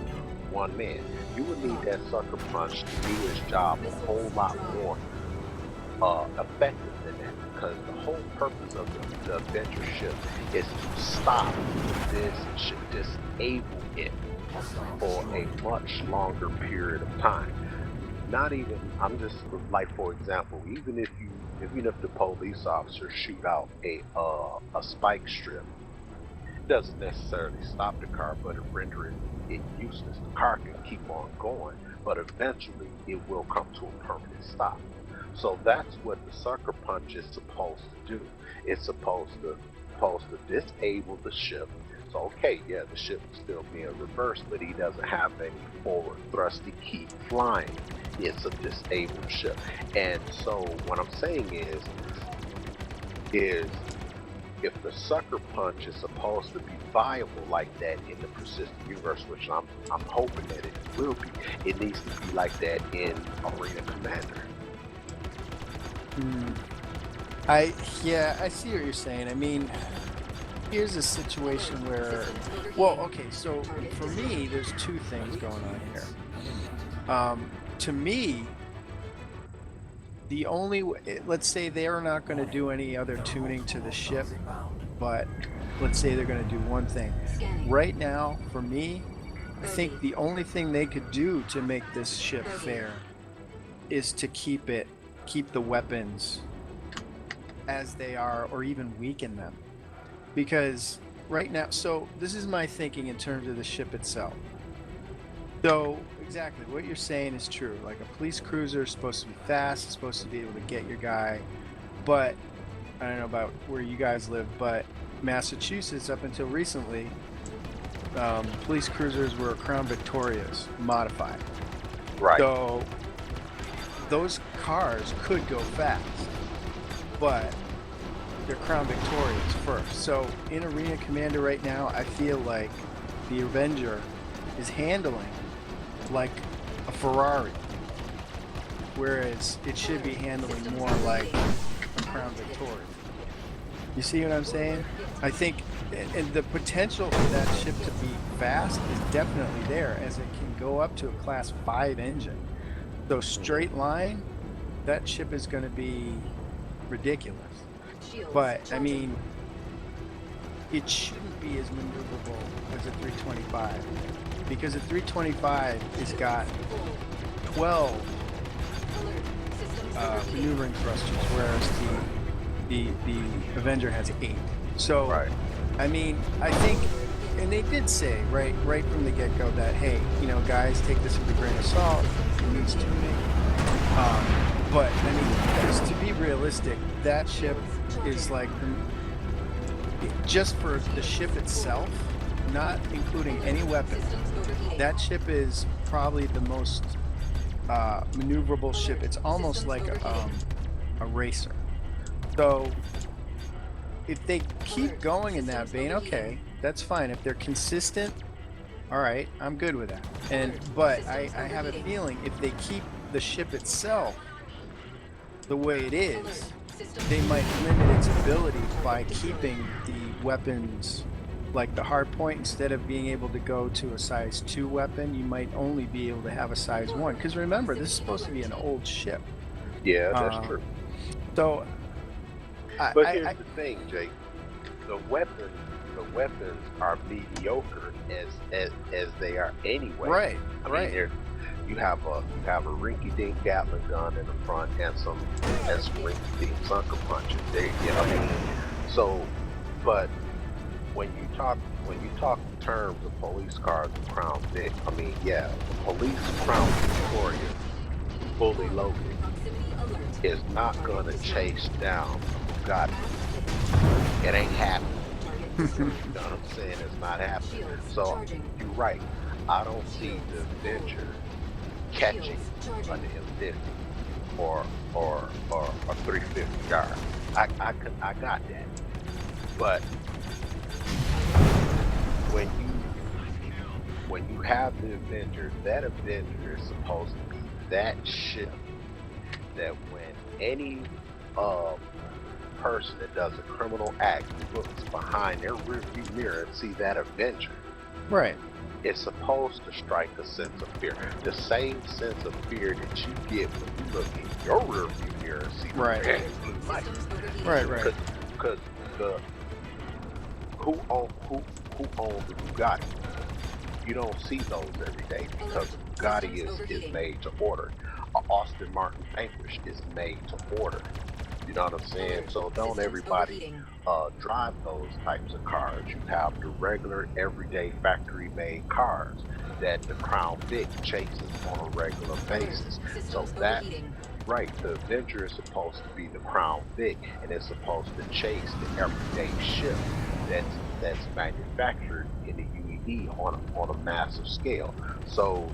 one man, you would need that sucker punch to do his job a whole lot more effective than that, because the whole purpose of the Avenger ship is to stop this ship, disable it for a much longer period of time. Not even, I'm just like, for example, even if the police officers shoot out a spike strip, it doesn't necessarily stop the car, but it renders it useless. The car can keep on going, but eventually it will come to a permanent stop. So that's what the sucker punch is supposed to do. It's supposed to disable the ship. So okay, yeah, the ship is still being reversed, but he doesn't have any forward thrust to keep flying. It's a disabled ship. And so what I'm saying is if the sucker punch is supposed to be viable like that in the persistent universe, which I'm hoping that it will be, it needs to be like that in Arena Commander.
I see what you're saying. I mean, here's a situation where, well, okay, so for me, there's two things going on here. To me, the only let's say they're not going to do any other tuning to the ship, but let's say they're going to do one thing. Right now, for me, I think the only thing they could do to make this ship fair is to keep the weapons as they are, or even weaken them. Because right now, so this is my thinking in terms of the ship itself. So exactly what you're saying is true. Like, a police cruiser is supposed to be fast, it's supposed to be able to get your guy. But I don't know about where you guys live, but Massachusetts, up until recently, police cruisers were Crown Victorias modified.
Right.
So those cars could go fast, but they're Crown Victorias first. So in Arena Commander right now, I feel like the Avenger is handling like a Ferrari, whereas it should be handling more like a Crown Victoria. You see what I'm saying? I think, and the potential for that ship to be fast is definitely there, as it can go up to a Class 5 engine. So straight line, that ship is going to be ridiculous. But I mean, it shouldn't be as maneuverable as a 325, because a 325 has got 12 maneuvering thrusters, whereas the Avenger has 8. So
Right.
I mean, I think, and they did say right from the get-go that, hey, guys, take this with a grain of salt. It needs tuning. But I mean, guys, to be realistic, that ship is like, just for the ship itself, not including any weapons, that ship is probably the most maneuverable ship. It's almost like a racer. So if they keep going in that vein, okay, that's fine. If they're consistent, all right, I'm good with that. But I have a feeling if they keep the ship itself the way it is, they might limit its ability by keeping the weapons, like the hard point, instead of being able to go to a size 2 weapon, you might only be able to have a size 1. Because remember, this is supposed to be an old ship.
Yeah, that's true.
So,
But here's
I
the thing, Jake. The weapons are mediocre as they are anyway.
right,
I mean,
right.
you have a rinky-dink Gatling gun in the front and some rinky-dink sucker punches. There, I mean, so, but when you talk in terms of police cars and Crown Vic, I mean, yeah, the police Crown Victoria, fully loaded,
Proximity alert.
is not gonna chase down Bugatti. It ain't happening.
Target
You
destroyed.
know what I'm saying? It's not happening.
Shields
So
charging.
you're right. I don't see the Avenger catching
Shields
an
charging.
M50 or a 350 yard. I got that. But when you have the Avenger, that Avenger is supposed to be that ship that when any person that does a criminal act looks behind their rearview mirror and see that Avenger,
Right.
it's supposed to strike a sense of fear. The same sense of fear that you get when you look in your rearview mirror and see the
Right.
red blue light.
Systems overheating.
Right.
Because the who owns the Bugatti? You don't see those every day because the Bugatti is made to order. A Austin Martin Vanquish is made to order. You know what I'm saying? So don't
Systems
everybody
overheating.
drive those types of cars. You have the regular, everyday, factory-made cars that the Crown Vic chases on a regular basis. So
Systems
that,
overheating.
right, the Avenger is supposed to be the Crown Vic, and it's supposed to chase the everyday ship that's manufactured in the UED on a massive scale. So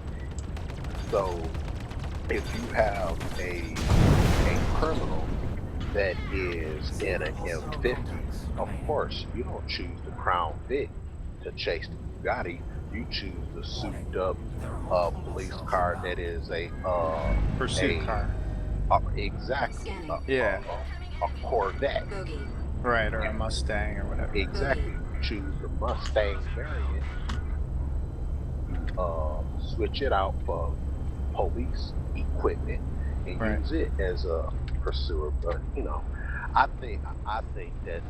if you have a criminal that is in an M50, of course you don't choose the Crown Vic to chase the Bugatti. You choose the souped up police car that is a
Pursuit car.
exactly
Yeah.
a Corvette.
Bogey.
Right, or a Mustang or whatever.
Exactly. You choose the Mustang variant. Switch it out for police equipment and
Right.
use it as a pursuer. But you know, I think that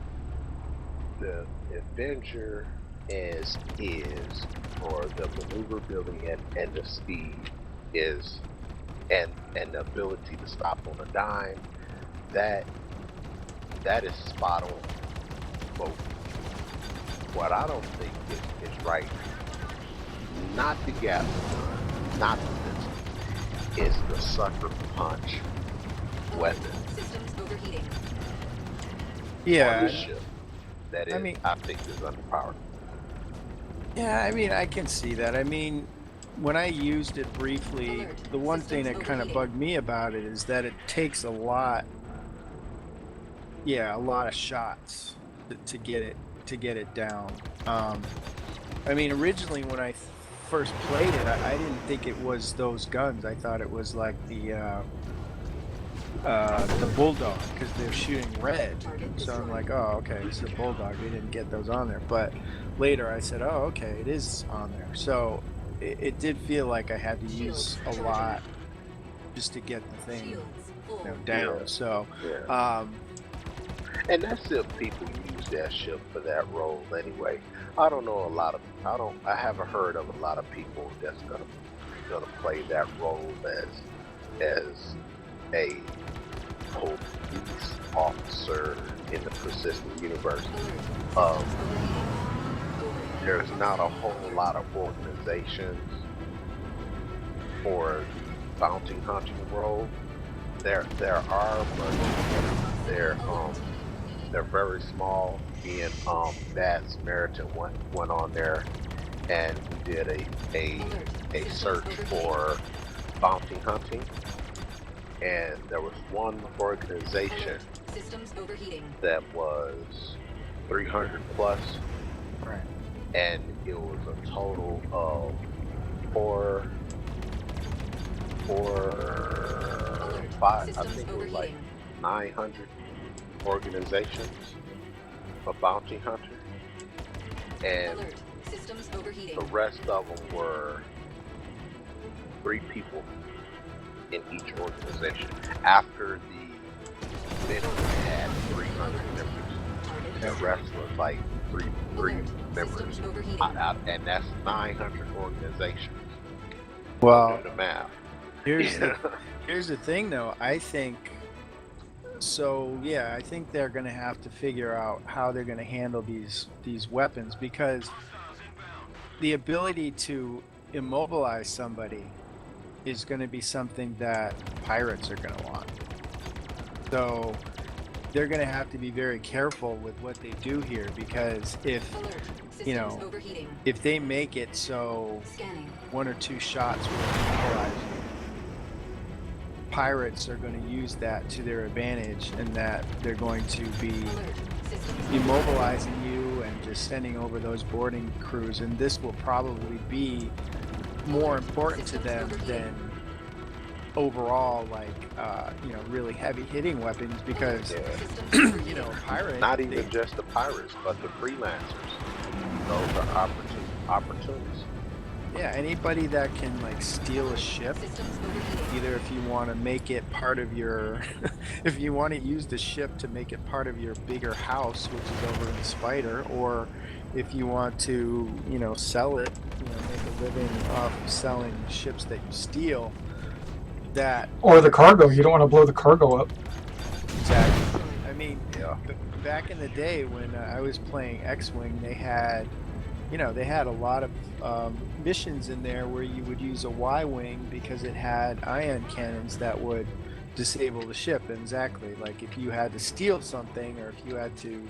the Avenger or the maneuverability and the speed is and the ability to stop on a dime, that is spot on. But what I don't think is right, not the Gatling gun, not the pistol, is the sucker punch weapon
Systems overheating.
on
Yeah.
the ship. That is,
I mean-
I think, is underpowered.
Yeah, I mean, I can see that. I mean, when I used it briefly,
Alert.
the one thing that
Systems
kind of
overheating.
bugged me about it is that it takes a lot of shots to get it down. I mean, originally when I first played it, I didn't think it was those guns. I thought it was like the Bulldog, because they're shooting red. So I'm like, oh, okay, it's the Bulldog. They didn't get those on there. But later I said, oh, okay, it is on there. So it did feel like I had to use a lot just to get the thing
Shields full.
down.
Yeah.
So,
Yeah. And that's if people use that ship for that role anyway. I don't know I haven't heard of a lot of people that's gonna play that role as a police officer in the persistent universe.
Alert.
Um,
Systems overheating.
There's not a whole lot of organizations for the bounty hunting role. There are, but they're very small. Me and Bad Samaritan went on there and we did a search for bounty hunting, and there was one organization
Systems overheating.
that was 300 plus,
right.
and it was a total of four, five, I
Systems
think it was like
overheating.
900 organizations for bounty hunters, and
Alert. Systems overheating.
the rest of them were 3 people in each organization. After the then we had 300 members. The rest was like three members,
Systems overheating.
and that's 900 organizations.
Well,
Do the math.
here's the thing, though. I think so. Yeah, I think they're going to have to figure out how they're going to handle these weapons, because the ability to immobilize somebody is going to be something that pirates are going to want. So they're going to have to be very careful with what they do here, because if
Alert. Systems
you know,
overheating.
if they make it so
Scanning.
1 or 2 shots will immobilize you, pirates are going to use that to their advantage, and that they're going to be
Alert. Systems
immobilizing you and just sending over those boarding crews, and this will probably be more important to them than overall, like really heavy hitting weapons, because
Yeah.
Systems overheating.
a pirate,
Not even just the pirates, but the freelancers. Those are opportunities.
yeah, anybody that can like steal a ship,
Systems overheating.
either if you want to make it part of your if you want to use the ship to make it part of your bigger house, which is over in the Spider, or if you want to sell it, make a living off selling ships that you steal, that
Or the cargo. You don't want to blow the cargo up.
exactly. I mean,
Yeah.
back in the day when I was playing X-Wing, they had a lot of missions in there where you would use a Y-Wing because it had ion cannons that would disable the ship. And exactly, like if you had to steal something, or if you had to,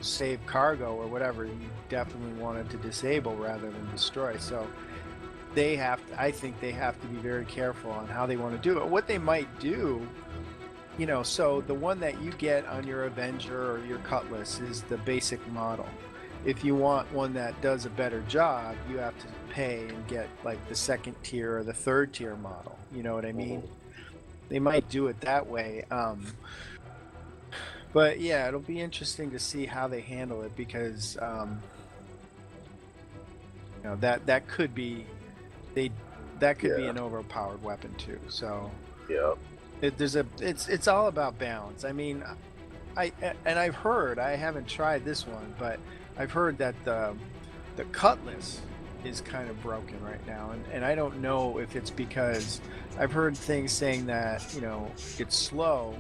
save cargo or whatever, you definitely wanted to disable rather than destroy. So I think they have to be very careful on how they want to do it. What they might do, so the one that you get on your Avenger or your Cutlass is the basic model. If you want one that does a better job, you have to pay and get like the 2nd tier or the 3rd tier model. You know what I mean? They might do it that way. But yeah, it'll be interesting to see how they handle it, because that could be that could be
Yeah.
an overpowered weapon too. So
Yeah.
it's all about balance. I mean, I've heard, I haven't tried this one, but I've heard that the Cutlass is kind of broken right now, and I don't know if it's because I've heard things saying that it's slow.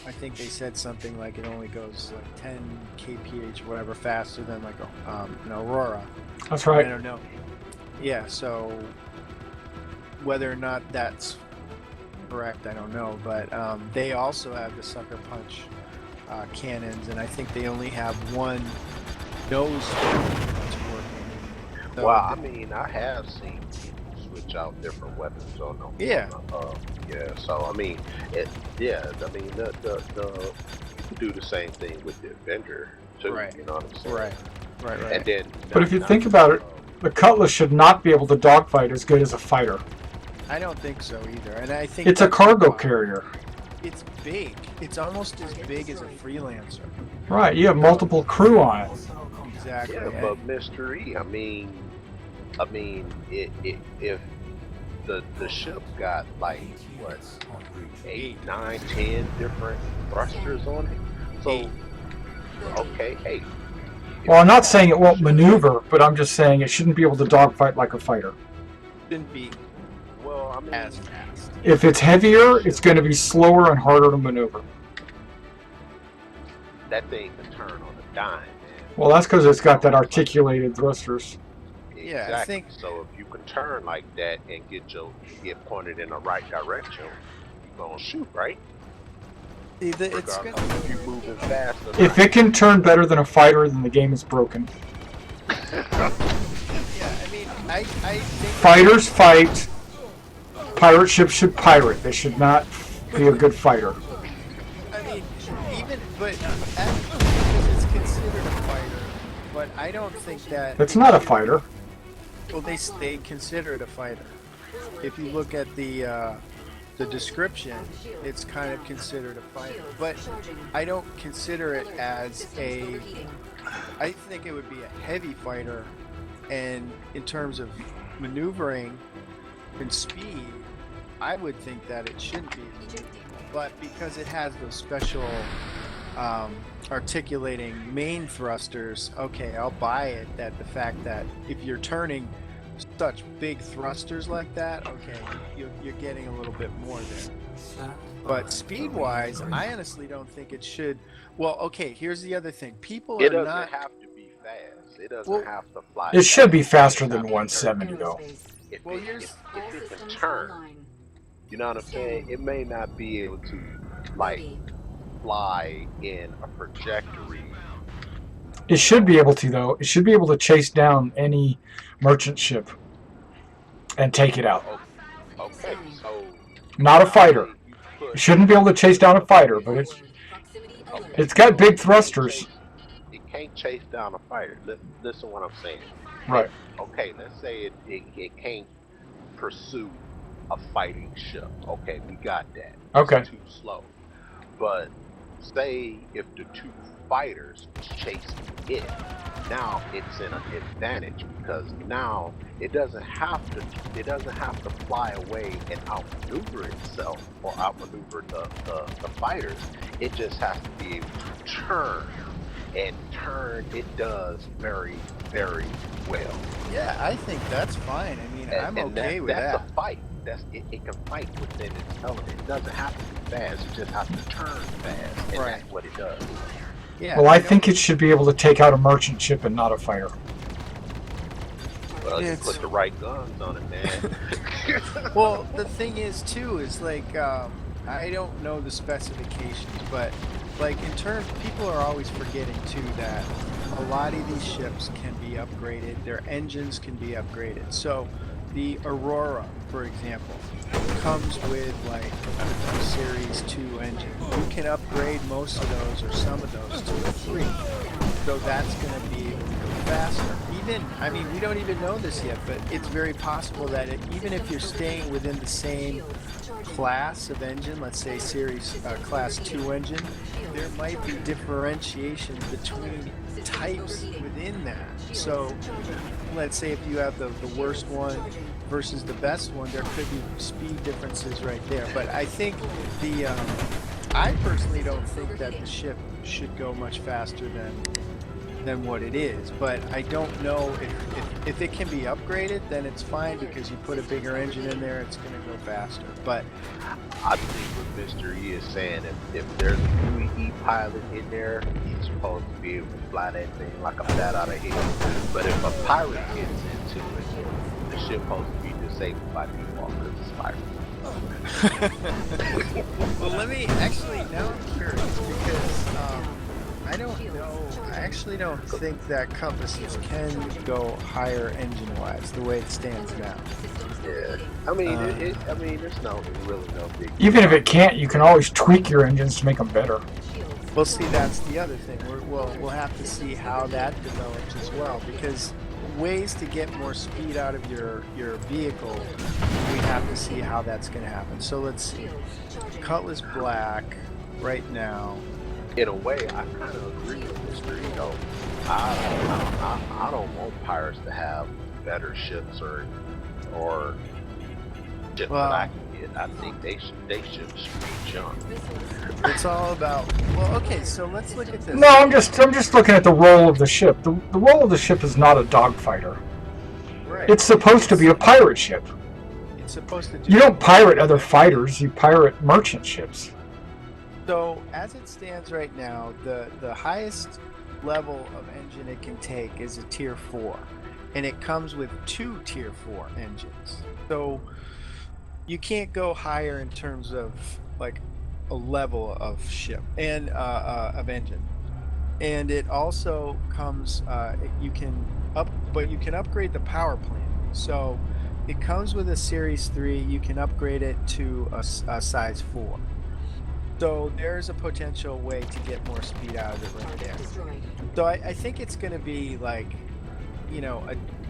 I think they said something like it only goes like 10 kph or whatever faster than like an Aurora.
That's right.
I don't know. Yeah, so whether or not that's correct, I don't know. But they also have the Sucker Punch cannons, and I think they only have one nose that's working. So
Well, I mean, I have seen people switch out different weapons on them.
Yeah.
Yeah. So I mean, I mean, the you can do the same thing with the Avenger too.
Right.
You know what I'm saying?
right.
And then.
But if you think about it, the Cutlass should not be able to dogfight as good as a fighter.
I don't think so either, and I think
It's a
that's
cargo
why.
carrier.
It's big. It's almost as big as a freelancer.
Right, you have multiple crew on it.
Exactly.
Yeah,
and-
but Mr. E, I mean, if the ship got like what 8, 9, 10 different thrusters on it, so okay, hey.
Well, I'm not saying it won't maneuver, but I'm just saying it shouldn't be able to dogfight like a fighter.
shouldn't be
Well, I mean,
as fast.
If it's heavier, it's going to be slower and harder to maneuver.
that thing can turn on a dime, man.
Well, that's because it's got that articulated thrusters.
Yeah, I
Exactly.
think-
So if you can turn like that and get pointed in the right direction, you're gonna shoot, right?
It's
Regardless
gonna,
if you're moving fast or
If
not.
it can turn better than a fighter, then the game is broken.
yeah, I mean, I think
Fighters fight. Pirate ships should pirate. They should not be a good fighter.
I mean, but because it's considered a fighter, but I don't think that
It's not a fighter.
Well, they consider it a fighter. If you look at the description, it's kind of considered a fighter, but I don't consider it as a. I think it would be a heavy fighter, and in terms of maneuvering and speed, I would think that it shouldn't be. but because it has those special articulating main thrusters, okay, I'll buy it. That the fact that if you're turning such big thrusters like that, okay, you're getting a little bit more there.
Stand by
But
for
speed-wise, I
reintegration.
honestly don't think it should. Well, okay, here's the other thing. People
It
are
doesn't
not.
have to be fast. It doesn't
Well,
have to fly
It should be
fast. It
faster
just
than
has to turn.
170 though.
Aerospace.
If
Well,
it,
here's-
if,
All
if it can
systems
turn,
online.
you know what I'm saying? It may not be able to like
Ready.
fly in a trajectory.
It should be able to though. It should be able to chase down any merchant ship and take it out.
Okay, so
Not a
now
fighter.
say you
It
put
shouldn't be able to chase down a fighter, but it's
Forward. Proximity
okay,
alert.
It's got
so
big
it can't
thrusters.
It can't chase down a fighter. Listen what I'm saying.
right.
Okay, let's say it can't pursue a fighting ship. Okay, we got that.
Okay.
It's too slow. But say if the two fighters chase it, now it's in an advantage because now it doesn't have to fly away and outmaneuver itself or outmaneuver the fighters. It just has to be able to turn, and turn it does very, very well.
Yeah, I think that's fine. I mean, I'm
And
okay with
that's
that.
a fight. It can fight within its element. It doesn't have to be fast. It just has to turn fast, and
Right.
that's what it does.
Yeah.
Well, I
don't-
think it should be able to take out a merchant ship and not a fighter.
Well, you
It's-
put the right guns on it, man.
Well, the thing is too is like I don't know the specifications, but like in terms, people are always forgetting too that a lot of these ships can be upgraded. Their engines can be upgraded. So the Aurora, for example, comes with like a Series 2 engine. You can upgrade most of those or some of those to a 3. So that's going to be able to go faster. Even, I mean, we don't even know this yet, but it's very possible that even if you're staying within the same class of engine, let's say Series Class 2 engine, there might be differentiation between types within that. So let's say if you have the worst one versus the best one, there could be speed differences right there. But I think I personally don't think that the ship should go much faster than what it is, but I don't know if it can be upgraded, then it's fine because you put a bigger engine in there, it's going to go faster. But
I think what Mr. E is saying, if there's a UE pilot in there, he's supposed to be able to fly that thing like a bat out of hell. But if a pirate gets into it, the ship supposed to be disabled by default because it's pirate.
well, let me actually now I'm curious because I don't know. I actually don't think that compasses can go higher engine-wise the way it stands now.
Yeah, I mean, I mean, there's really no big.
Even if it can't, you can always tweak your engines to make them better.
Well, see, that's the other thing. We'll have to see how that develops as well, because ways to get more speed out of your vehicle, we have to see how that's going to happen. So let's see. Cutlass Black right now.
In a way, I kind of agree with Mr. Eno. I don't want pirates to have better ships or ships
Well,
that I can get. I think they should speed jump.
It's all about. Well, okay. So let's look at this.
No, I'm just looking at the role of the ship. The role of the ship is not a dogfighter.
Right.
It's supposed to be a pirate ship.
It's supposed to.
You don't pirate other fighters. You pirate merchant ships.
So as it stands right now, the highest level of engine it can take is a Tier 4, and it comes with 2 Tier 4 engines. So you can't go higher in terms of like a level of ship and of engine. And it also comes you can upgrade the power plant. So it comes with a Series 3. You can upgrade it to a size 4. So there's a potential way to get more speed out of it right there.
Destroyed.
So I think it's going to be like, you know,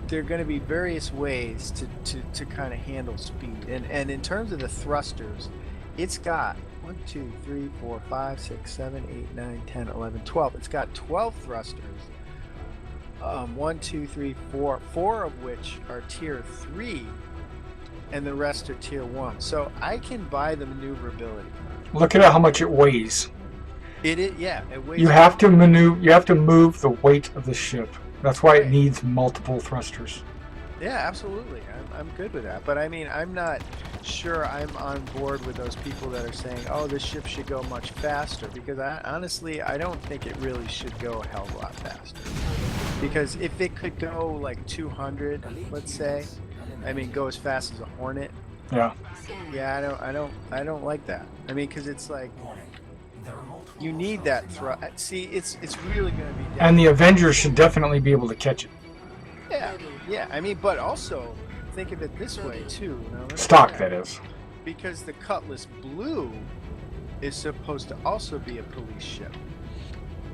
there are going to be various ways to kind of handle speed. And in terms of the thrusters, it's got 1, 2, 3, 4, 5, 6, 7, 8, 9, 10, 11, 12. It's got 12 thrusters. 1, 2, 3, 4, 4 of which are Tier 3, and the rest are Tier 1. So I can buy the maneuverability.
Look at how much it weighs.
It is, yeah. It weighs.
You have to maneuver. You have to move the weight of the ship. That's why it
Right.
needs multiple thrusters.
Yeah, absolutely. I'm good with that. But I mean, I'm not sure I'm on board with those people that are saying, "Oh, this ship should go much faster," because honestly, I don't think it really should go a hell of a lot faster. Because if it could go like 200, let's say, I mean, go as fast as a Hornet.
Yeah.
Scanning.
Yeah, I don't like that. I mean, because it's like you need that thrust. See, it's really going to be.
And the Avengers should definitely be able to catch it.
Yeah, yeah. I mean, but also think of it this way too. You know,
Stock, that is.
because the Cutlass Blue is supposed to also be a police ship.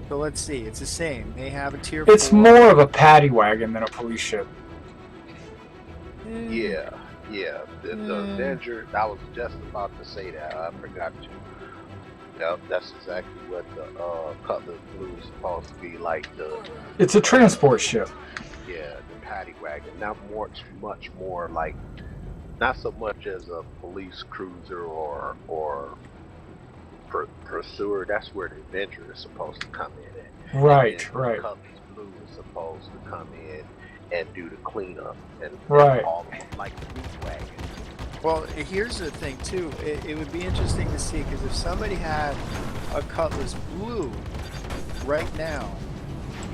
So let's see, it's the same. They have a tier 4.
It's more of a paddy wagon than a police ship.
Yeah, yeah. The Avenger, I was just about to say that. I forgot to. Yep, that's exactly what the Cutlass Blue is supposed to be like.
It's a transport ship.
Yeah, the paddy wagon. Not much more like, not so much as a police cruiser or pursuer. That's where the Avenger is supposed to come in at.
Right,
And
right.
The Cutlass Blue is supposed to come in and do the cleanup and
Right.
all of them like the meat wagon.
Well, here's the thing too. It would be interesting to see, because if somebody had a Cutlass Blue right now,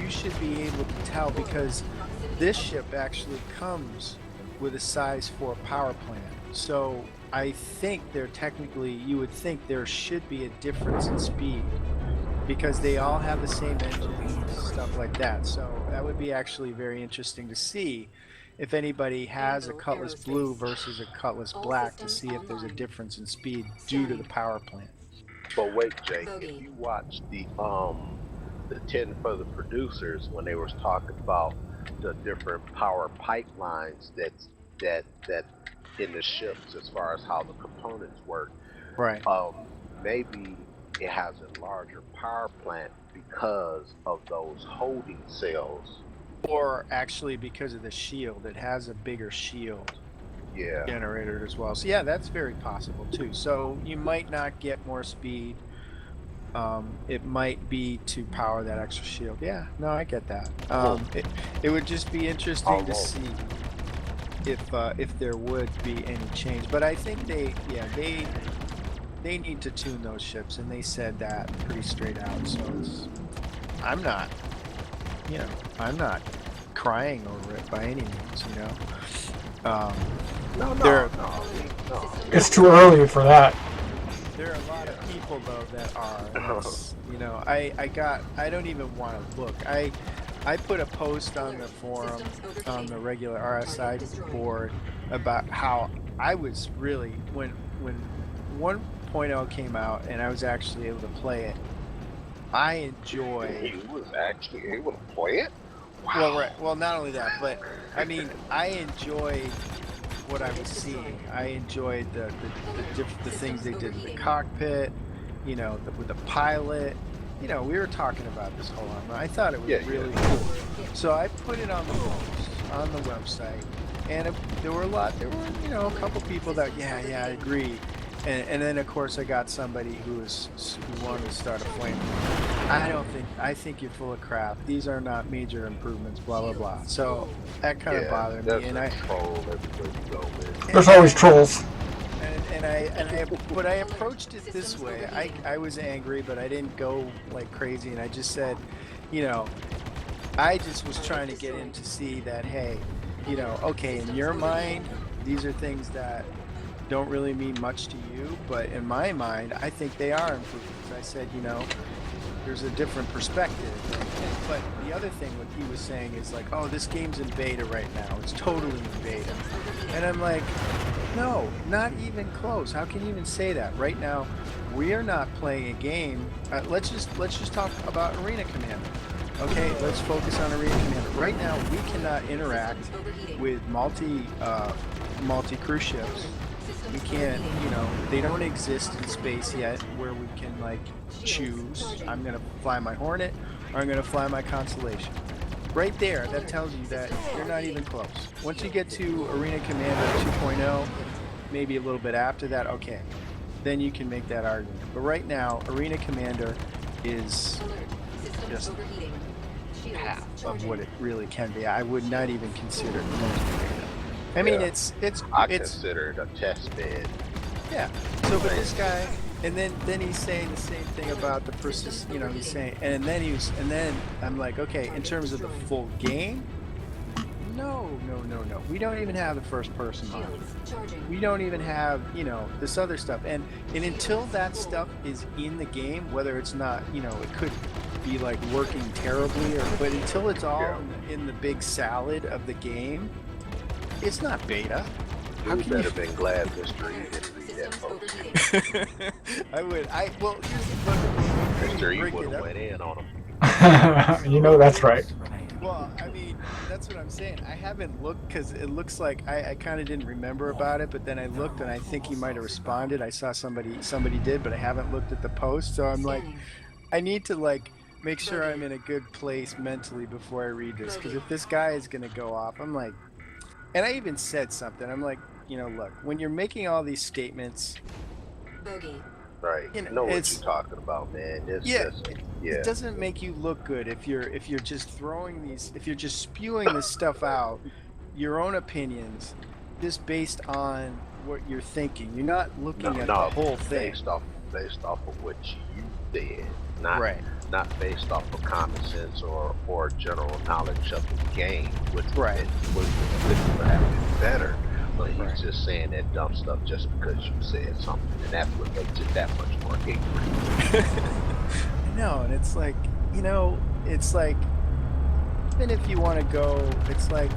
you should be able to tell, because this ship actually comes with a size 4 power plant. So I think you would think there should be a difference in speed, because they all have the same engines and stuff like that. So that would be actually very interesting to see if anybody has a Cutlass Blue versus a Cutlass Black, to see if there's a difference in speed due to the power plant.
But wait, Jake, if you watch the 10 for the producers, when they was talking about the different power pipelines that in the ships, as far as how the components work,
Right.
maybe it has a larger power plant because of those holding cells.
Or actually because of the shield, it has a bigger shield
Yeah.
generator as well. So yeah, that's very possible too. So you might not get more speed. It might be to power that extra shield. Yeah, no, I get that. It would just be interesting to see if there would be any change. But I think they need to tune those ships, and they said that pretty straight out. So I'm not crying over it by any means, you know.
No.
It's too early for that.
There are a lot of people though that are, and it's, you know, I don't even want to look. I put a post on the forum, on the regular RSI board, about how I was really, when 1.0 came out and I was actually able to play it, I enjoy.
You was actually able to play it?
Well, right. Well, not only that, but I mean, I enjoyed what I was seeing. I enjoyed the things they did in the cockpit, you know, with the pilot. You know, we were talking about this whole armor. I thought it was really cool. So I put it on the post on the website, and there were you know, a couple people that yeah, I agree. And then of course I got somebody who wanted to start a flame. I think you're full of crap. These are not major improvements, blah blah blah. So that kind of bothered me, and I
troll everywhere you go, man.
There's always trolls.
But I approached it this way. I was angry, but I didn't go like crazy, and I just said, you know, I just was trying to get in to see that, hey, you know, okay, in your mind, these are things that don't really mean much to you, but in my mind, I think they are improvements. I said, you know, there's a different perspective. But the other thing what he was saying is like, oh, this game's in beta right now. It's totally in beta. And I'm like, no, not even close. How can you even say that? Right now, we are not playing a game. Let's just talk about Arena Commander. Okay, let's focus on Arena Commander. Right now, we cannot interact with multi cruise ships. We can't, you know, they don't exist in space yet where we can like choose, I'm gonna fly my Hornet or I'm gonna fly my Constellation. Right there, that tells you that you're not even close. Once you get to Arena Commander 2.0, maybe a little bit after that, okay, then you can make that argument. But right now, Arena Commander is
Alert. Systems
just
overheating. Shields
half of
charging.
what it really can be. I would not even consider it multiplayer. I mean,
Yeah.
it's
I
it's
consider it a test bed.
yeah. So, but this guy, and then he's saying the same thing about the persist. You know, he's saying, and then I'm like, okay, in terms of the full game, no. We don't even have the first person mode.
Shields charging.
We don't even have, you know, this other stuff. And until that stuff is in the game, whether it's not, you know, it could be like working terribly, but until it's all in the big salad of the game, it's not beta. How
You
can
better been glad Mr. E
Alert.
didn't read that
Systems
post.
overheating.
Well,
Mr. E
break
would
it
have
up.
went in on him.
You know that's right.
Well, I mean, that's what I'm saying. I haven't looked because it looks like I kind of didn't remember about it, but then I looked and I think he might have responded. I saw somebody did, but I haven't looked at the post, so I'm like,
Scanning.
I need to like make sure I'm in a good place mentally before I read this, because if this guy is gonna go off, I'm like, and I even said something. I'm like, you know, look, when you're making all these statements,
Bogey.
Right.
You know,
know what
it's-
you're talking about, man. It's
Yeah,
just, yeah.
it doesn't make you look good if you're just throwing these, if you're just spewing this stuff out, your own opinions, just based on what you're thinking. You're not looking at the whole thing.
based off of what you did, not
Right.
not based off of common sense or general knowledge of the game, which
Right.
would have been better. But he's
Right.
just saying that dumb stuff just because you said something, and that's what makes it that much more ignorant.
No, and it's like, you know, it's like, even if you want to go, it's like,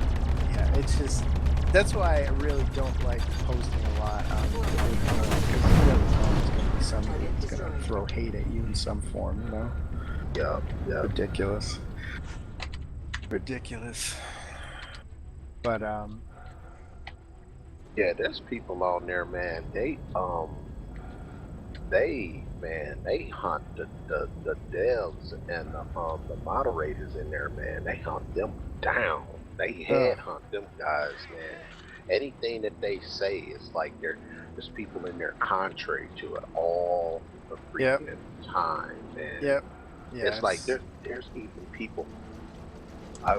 yeah, it's just, that's why I really don't like posting a lot on the big forum, because you never know, it's going to be somebody that's going to throw hate at you in some form, you know?
Yeah.
Ridiculous. But,
Yeah, there's people on there, man. They hunt the devs and the moderators in there, man. They hunt them down. They headhunt them guys, man. Anything that they say is like there's people in there contrary to it all the freaking time, man.
yep. Yeah,
It's like there's even people. I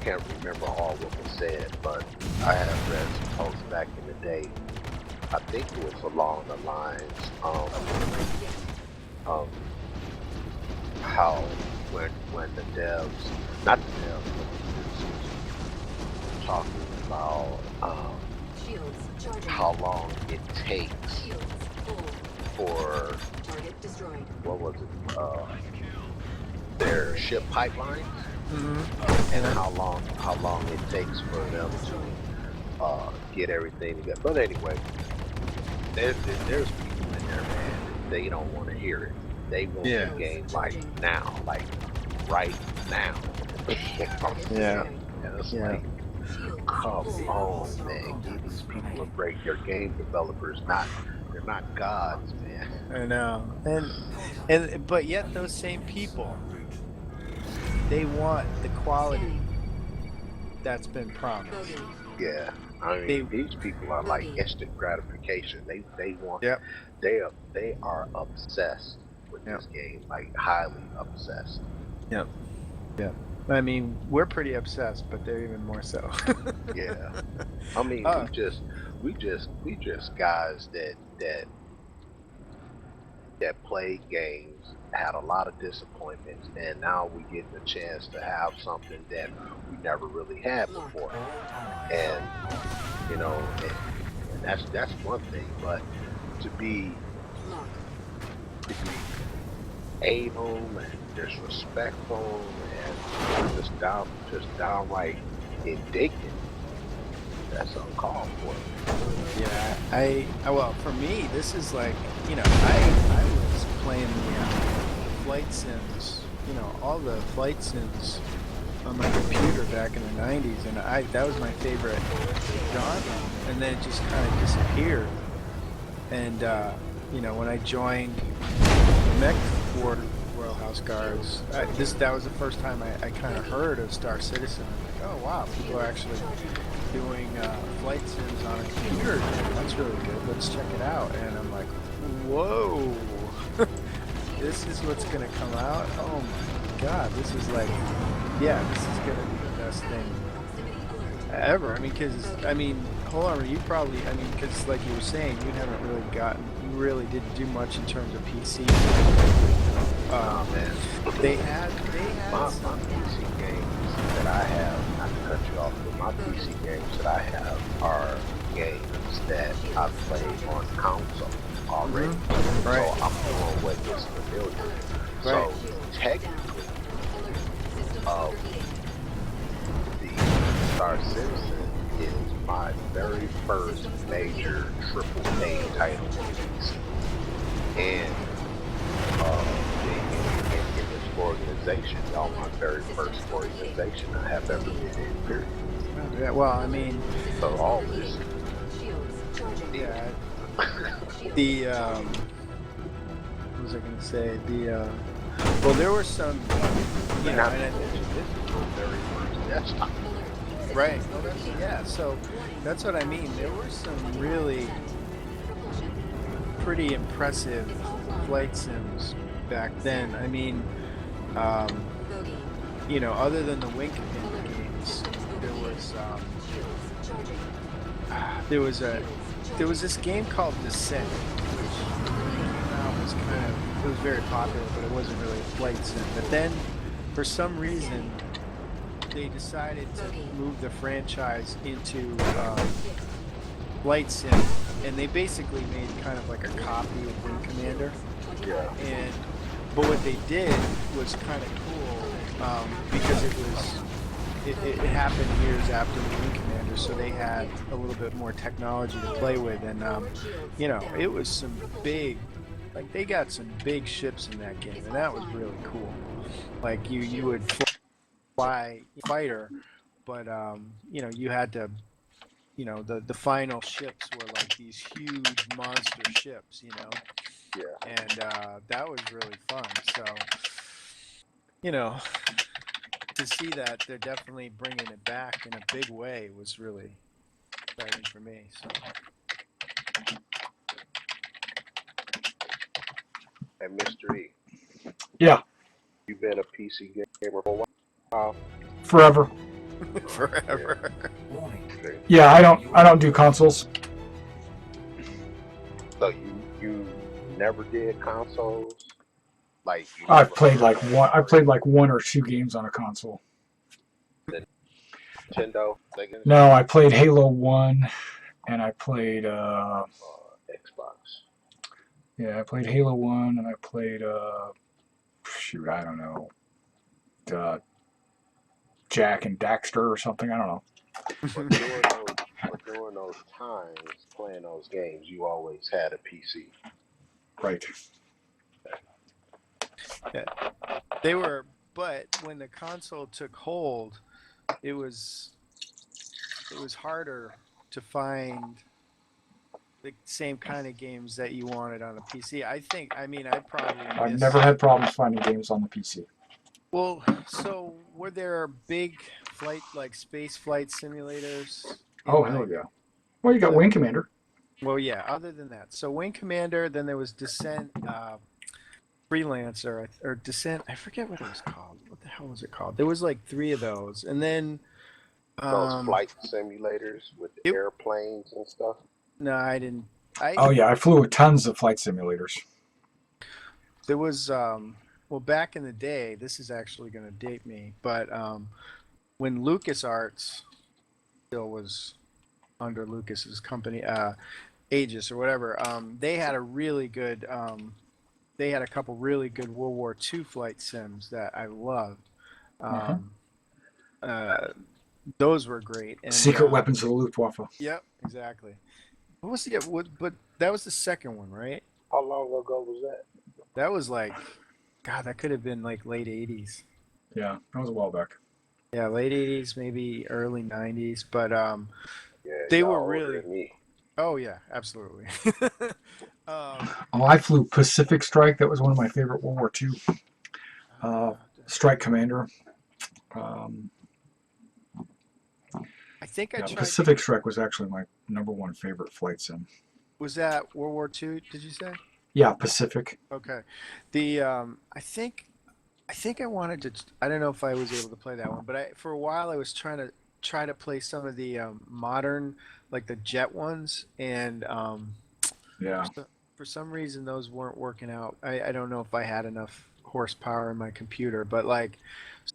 can't remember all what was said, but I have read some posts back in the day. I think it was along the lines of how when the devs, not the devs, but the producers talking about
Shields charging.
how long it takes
Shields full.
for
Target destroyed.
what was it? Their ship pipelines.
Mm-hmm.
And how long it takes for them to get everything together. But anyway, there's people in there, man. They don't want to hear it. They want
Yeah.
the game like now, like right now.
Yeah.
And it's
Yeah.
like, come on, man. Give these people a break. They're game developers, they're not gods, man.
I know, and but yet those same people, they want the quality that's been promised.
Bogey.
Yeah. I mean, these people are like instant gratification. They want.
Yep.
They are obsessed with this game, like highly obsessed.
Yep. I mean, we're pretty obsessed, but they're even more so.
Yeah. I mean, we just guys that played games, had a lot of disappointments, and now we get the chance to have something that we never really had before. And you know, and that's one thing, but to be able and disrespectful and just downright indignant, that's uncalled for.
Yeah, well, for me, this is like, you know, I was playing the flight sims, you know, all the flight sims on my computer back in the 90s, and that was my favorite genre, and then it just kind of disappeared. And you know, when I joined the Mech Warden Royal House Guards, that was the first time I kind of heard of Star Citizen. I'm like, oh wow, people are actually doing flight sims on a computer. That's really good. Let's check it out. And I'm like, whoa. This is what's gonna come out. Oh my god, this is like, yeah, this is gonna be the best thing ever. I mean, hold on, you probably, because like you were saying, you really didn't do much in terms of PC.
Man,
They had
my
some,
PC games that I have, not to cut you off, but my PC games that I have are games that I played on console already.
Right.
So I'm doing what is familiar.
Right.
So technically, the Star Citizen is my very first major AAA title on PC. And in this organization, y'all my very first organization I have ever been in, period.
yeah, well, I mean,
So all this,
yeah, the, what was I gonna say? Well, there were some, you know,
not to
and
mention, this is my very first desktop.
right. Well, yeah, so that's what I mean. There were some really pretty impressive flight sims back then. I mean, you know, other than the Wing Commander games, there was this game called Descent, which came out, it was very popular, but it wasn't really a flight sim. But then, for some reason, they decided to move the franchise into flight sim, and they basically made kind of like a copy of Wing Commander.
Yeah.
But what they did was kind of cool, because it happened years after the Wing Commander, so they had a little bit more technology to play with, and you know, it was some big, like they got some big ships in that game, and that was really cool. Like you would fly fighter, but you know, you had to, you know, the final ships were like these huge monster ships, you know.
Yeah.
And that was really fun. So, you know, to see that they're definitely bringing it back in a big way was really exciting for me. So,
And Mr. E,
Yeah,
you've been a PC gamer for a while.
forever.
forever.
Warning.
Okay.
Yeah, I don't do consoles.
So you never did consoles? Like you
I've
never
played like
heard
one. I
of
played like one or two games on a console.
Nintendo, Sega,
No, I played Halo 1, and I played
Xbox.
yeah, I played Halo 1, and I played shoot, I don't know, Jack and Daxter or something. I don't know.
But during those times playing those games, you always had a PC.
Right.
Yeah. They were, but when the console took hold, it was harder to find the same kind of games that you wanted on a PC. I mean, I probably
I've
miss.
never had problems finding games on the PC.
Well, so were there big space flight simulators?
Oh, hell yeah. Well, you got Wing Commander.
Well, yeah. Other than that, so Wing Commander, then there was Descent, Freelancer, or Descent. I forget what it was called. What the hell was it called? There was like 3 of those, and then
Those flight simulators with the airplanes and stuff.
No, I didn't.
Oh yeah, I flew tons of flight simulators.
There was well, back in the day. This is actually going to date me, but when LucasArts still was under Lucas's company, Aegis or whatever, they had a really good. They had a couple really good World War II flight sims that I loved. Those were great. And,
Secret Weapons of the Luftwaffe.
Yep, exactly. What was the? But that was the second one, right?
How long ago was that?
That was like, God, that could have been like late 80s.
Yeah, that was a while back.
Yeah, late 80s, maybe early 90s. But
Yeah,
they
y'all
were
older
really.
than me.
Oh yeah, absolutely.
Oh, I flew Pacific Strike. That was one of my favorite World War II. Strike Commander.
I think I
Yeah,
tried.
Pacific Strike was actually my #1 favorite flight sim.
Was that World War II? Did you say?
Yeah, Pacific.
Okay. The I think I wanted to. I don't know if I was able to play that one, but for a while I was try to play some of the modern, like the jet ones, and
Yeah.
for some reason those weren't working out. I don't know if I had enough horsepower in my computer, but like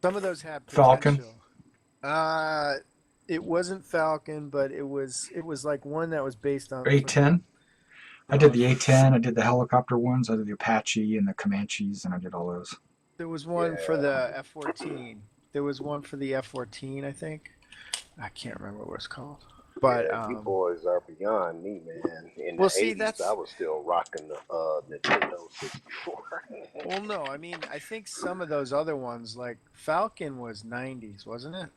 some of those had
Falcon.
potential. Uh, it wasn't Falcon, but it was like one that was based on
A10. I did
no.
the A10. I did the helicopter ones. I did the Apache and the Comanches, and I did all those.
There was
Yeah,
one for the F-14. There was one for the F-14, I think. I can't remember what it's called. But
yeah, you boys are beyond me, man. In
well,
the
see,
'80s, I
that's
was still rocking the Nintendo 64.
well, no, I mean, I think some of those other ones, like Falcon, was '90s, wasn't it?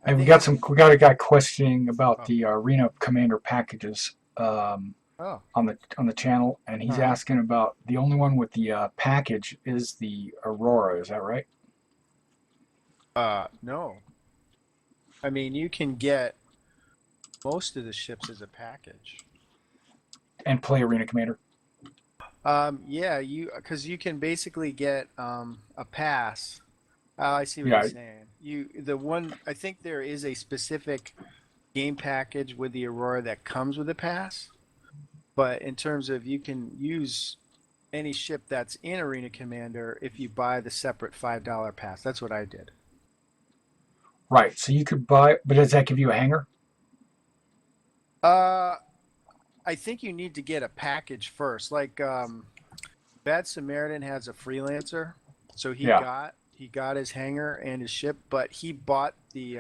I
And
think it
we
was.
got a guy questioning about
Oh,
the Arena Commander packages
oh,
on the channel, and he's
uh-huh.
asking about the only one with the package is the Aurora. Is that right?
No. I mean, you can get most of the ships as a package.
And play Arena Commander.
Yeah, because you can basically get a pass. Oh, I see what
Yeah.
he's saying. The one, I think there is a specific game package with the Aurora that comes with a pass, but in terms of you can use any ship that's in Arena Commander if you buy the separate $5 pass. That's what I did.
Right. So you could buy, but does that give you a hanger?
Uh, I think you need to get a package first. Like Bad Samaritan has a freelancer, so
Yeah.
he got his hangar and his ship, but he bought the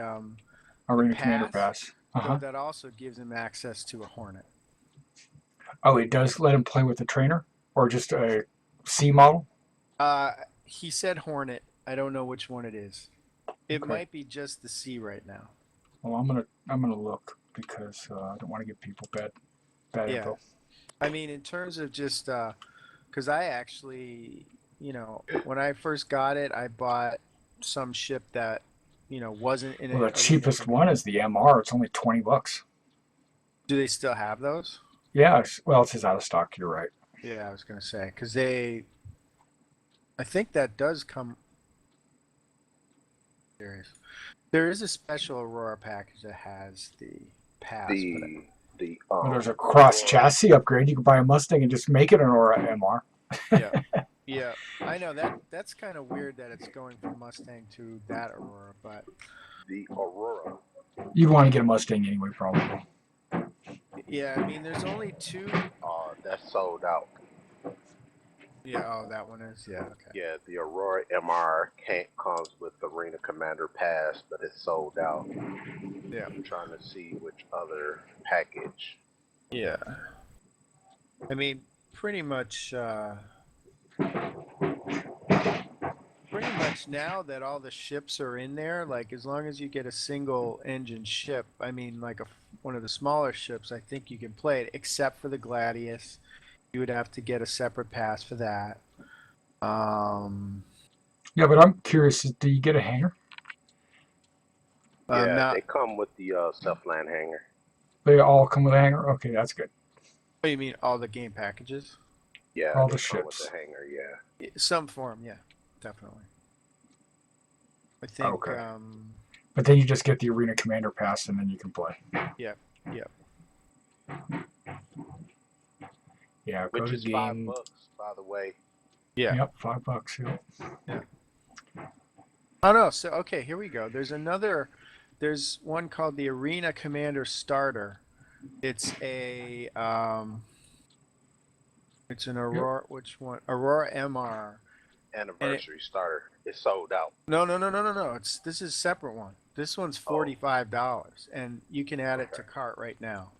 Arena Commander
pass,
pass. Uh
so
huh.
that also gives him access to a Hornet.
Oh, it does let him play with the trainer or just a C model.
He said Hornet. I don't know which one it is. It
Okay.
might be just the C right now.
Well, I'm gonna look because I don't want to give people bad
Yeah.
info.
I mean, in terms of just because I actually, when I first got it, I bought some ship that, wasn't in
Well,
an
the
Arena
cheapest one
Commander.
is the MR. It's only $20.
Do they still have those?
Yeah. Well, it's just out of stock. You're right.
Yeah, I was gonna say because I think that does come. There is a special Aurora package that has the pass, but
the the
Well, there's a cross
Aurora,
chassis upgrade. You can buy a Mustang and just make it an Aura MR.
yeah, yeah, I know that's kind of weird that it's going from Mustang to that Aurora, but
the Aurora.
You'd want to get a Mustang anyway, probably.
yeah, I mean, there's only two.
That's sold out.
Yeah, oh, that one is. Yeah, okay.
Yeah, the Aurora MR comes with the Arena Commander Pass, but it's sold out.
Yeah,
I'm trying to see which other package.
yeah. I mean, pretty much now that all the ships are in there, like as long as you get a single engine ship, I mean, like one of the smaller ships, I think you can play it, except for the Gladius. You would have to get a separate pass for that.
Yeah, but I'm curious. Do you get a hanger?
Yeah,
Now,
they come with the Selfland hanger.
They all come with a hanger. Okay, that's good.
what do you mean all the game packages?
Yeah,
All
they
the
come with the
ships.
hanger. Yeah.
Some form, yeah, definitely. I think,
Okay. But then you just get the Arena Commander pass, and then you can play.
yeah, yeah.
Yeah, go
Which
to
is
game.
$5, by the way.
Yeah.
Yep, $5. Yeah.
Yeah. Oh no, so okay, here we go. There's one called the Arena Commander Starter. It's it's an Aurora, which one? Aurora MR.
Anniversary starter. It's sold out.
No. This is a separate one. This one's
Oh.
$45 and you can add it to
Okay.
cart right now.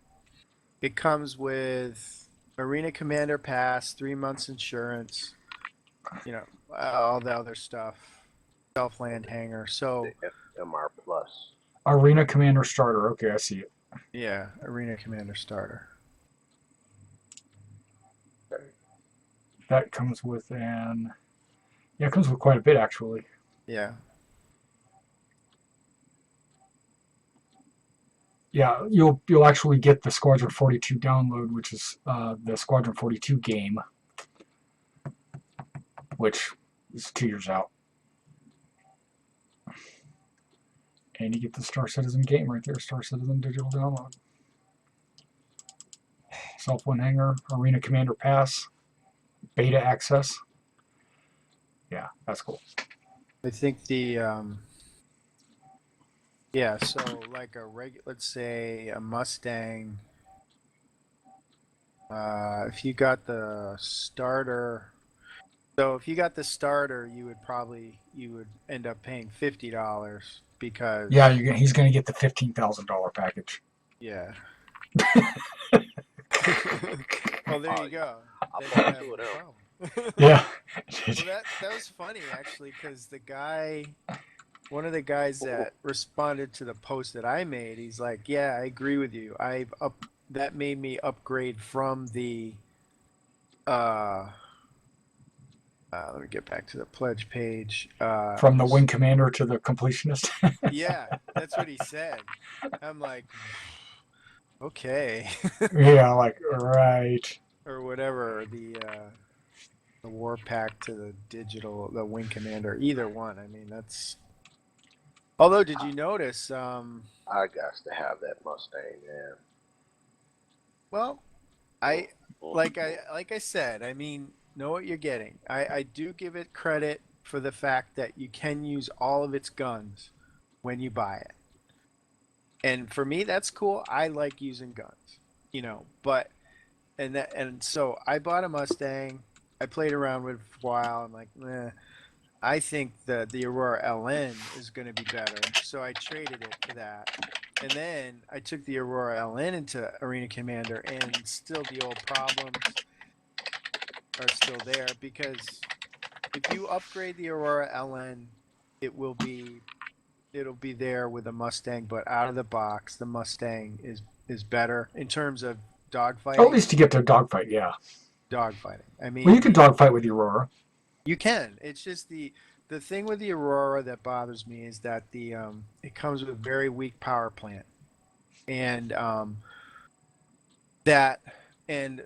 It comes with Arena Commander Pass, 3 months insurance, all the other stuff, Selfland hanger. So
The MR Plus.
Arena Commander starter. Okay, I see it.
yeah, Arena Commander Starter.
That comes with an. Yeah, it comes with quite a bit actually.
Yeah.
Yeah, you'll actually get the Squadron 42 download, which is the Squadron 42 game, which is 2 years out. And you get the Star Citizen game right there, Star Citizen digital download. Self-One Hangar, Arena Commander Pass, beta access. Yeah, that's cool.
I think the yeah, so like let's say a Mustang. If you got the starter, so if you got the starter, you would end up paying $50 because
Yeah, he's going to get the $15,000 package.
yeah. Well, there you go.
I'm
Then you
on
have
to
a
it now.
problem.
Yeah.
Well, that was funny actually, because one of the guys that responded to the post that I made, he's like, "Yeah, I agree with you. That made me upgrade from the let me get back to the pledge page.
From the Wing Commander to the Completionist.
Yeah, that's what he said. I'm like, okay,
Yeah, like, right.
or whatever the war pack to the Wing Commander, either one. I mean, that's. Although, did you notice?
I got to have that Mustang, man.
Well, I like I said. I mean, know what you're getting. I do give it credit for the fact that you can use all of its guns when you buy it. And for me, that's cool. I like using guns, but and so I bought a Mustang. I played around with it for a while. I'm like, I think the Aurora LN is going to be better. So I traded it for that. And then I took the Aurora LN into Arena Commander, and still the old problems are still there, because if you upgrade the Aurora LN, it'll be there with a Mustang, but out of the box, the Mustang is better in terms of
At
dogfighting.
least to get to a dogfight, yeah.
Dogfighting. I
Well, you
mean,
can dogfight with the Aurora.
you can. It's just the thing with the Aurora that bothers me is that it comes with a very weak power plant, and that and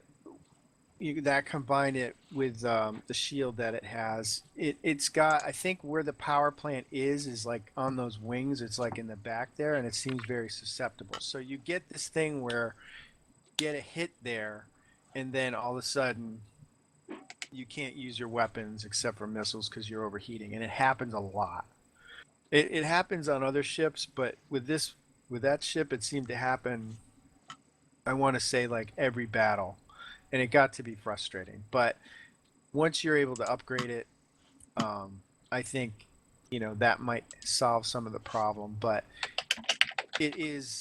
that combine it with the shield that it has. It's got, I think, where the power plant is like on those wings. It's like in the back there, and it seems very susceptible. So you get this thing where you get a hit there, and then all of a sudden you can't use your weapons except for missiles because you're overheating, and it happens a lot. It happens on other ships, but with that ship, it seemed to happen. I want to say like every battle, and it got to be frustrating. But once you're able to upgrade it, I think that might solve some of the problem. But it is,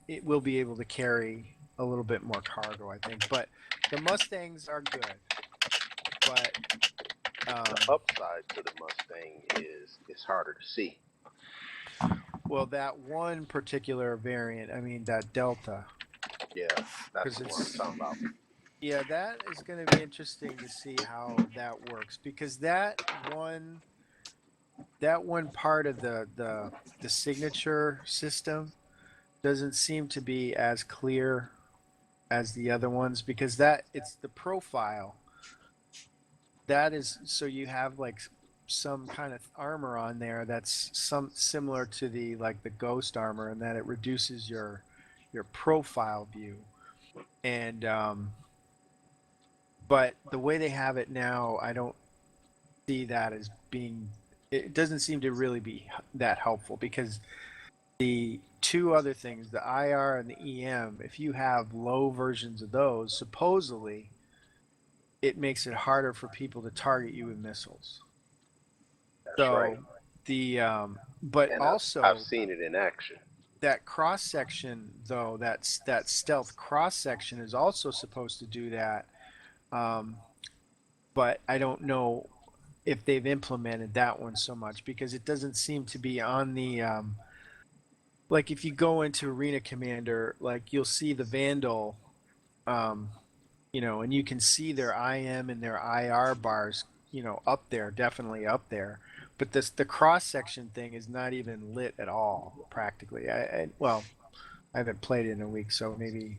it will be able to carry a little bit more cargo, I think. But the Mustangs are good, but
The upside to the Mustang is it's harder to see.
well, that one particular variant, I mean that Delta.
Yeah, that's the one I'm talking about.
Yeah, that is going to be interesting to see how that works, because that one part of the signature system doesn't seem to be as clear as the other ones, because it's the profile that is, so you have like some kind of armor on there that's some similar to the ghost armor, and that it reduces your profile view. And but the way they have it now, I don't see that as being, it doesn't seem to really be that helpful, because the two other things, the IR and the EM, if you have low versions of those, supposedly it makes it harder for people to target you with missiles.
That's
So
right.
the but
And
also
I've seen it in action.
that cross section, though, that stealth cross section is also supposed to do that. But I don't know if they've implemented that one so much, because it doesn't seem to be on the like if you go into Arena Commander, like you'll see the Vandal, um, and you can see their IM and their IR bars, up there, definitely up there. But the cross section thing is not even lit at all, practically. Well, I haven't played it in a week, so maybe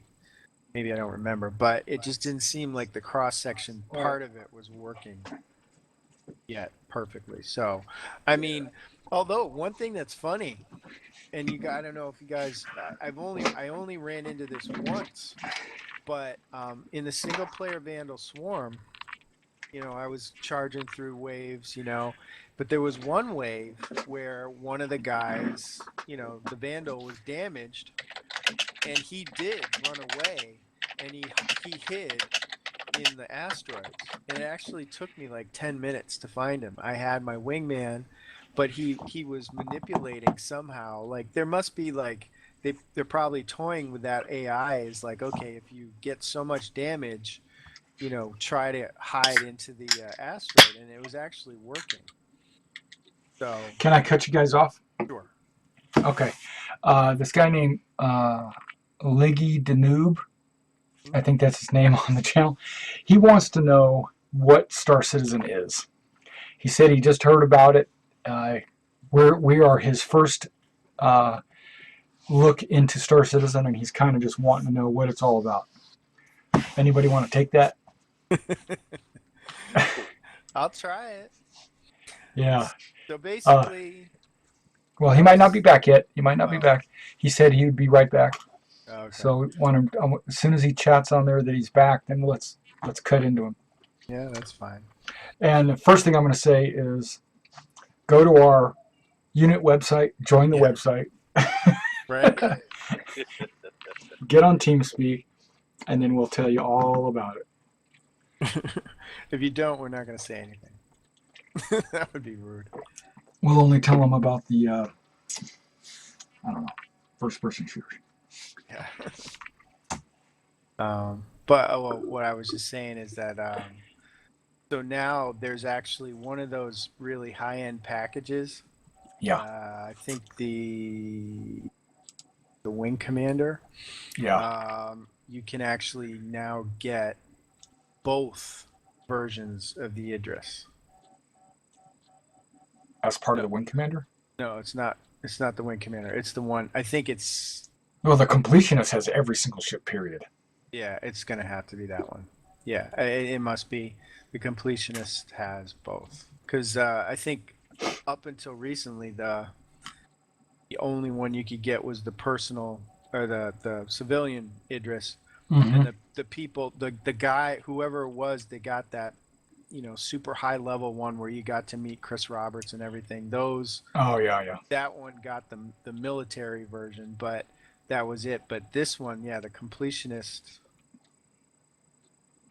I don't remember. But it just didn't seem like the cross section part of it was working yet perfectly. So, I mean, although one thing that's funny, and I don't know if you guys, I only ran into this once, but in the single player Vandal Swarm, I was charging through waves, but there was one wave where one of the guys, the Vandal was damaged, and he did run away, and he hid in the asteroids, and it actually took me like 10 minutes to find him. I had my wingman, but he was manipulating somehow. Like there must be like they're probably toying with that AI. Is like, okay, if you get so much damage, try to hide into the asteroid, and it was actually working. So
Can I cut you guys off?
sure.
Okay. This guy named Liggy Danube, I think that's his name on the channel. He wants to know what Star Citizen is. He said he just heard about it. We are his first look into Star Citizen, and he's kind of just wanting to know what it's all about. Anybody want to take that?
I'll try it.
Yeah.
So basically,
Well, he might not be back yet. He might not be back. He said he would be right back.
okay.
So we want him, as soon as he chats on there that he's back, then let's cut into him.
Yeah, that's fine.
And the first thing I'm going to say is go to our unit website, join the website,
Right.
get on TeamSpeak, and then we'll tell you all about it.
If you don't, we're not going to say anything. That would be rude.
We'll only tell them about the, I don't know, first-person shooters.
Yeah. But what I was just saying is that so now there's actually one of those really high-end packages.
Yeah.
I think the Wing Commander.
Yeah.
You can actually now get both versions of the Idris.
As part of the Wing Commander?
No, it's not. It's not the Wing Commander. It's the one. I think it's.
Well, the Completionist has every single ship, period.
Yeah, it's gonna have to be that one. Yeah, it must be. The Completionist has both. Because I think up until recently, the only one you could get was the personal or the civilian Idris, and the people, the guy, whoever it was, they got that, super high level one where you got to meet Chris Roberts and everything. Those.
Oh yeah.
That one got the military version, but that was it. But this one, yeah, the Completionist.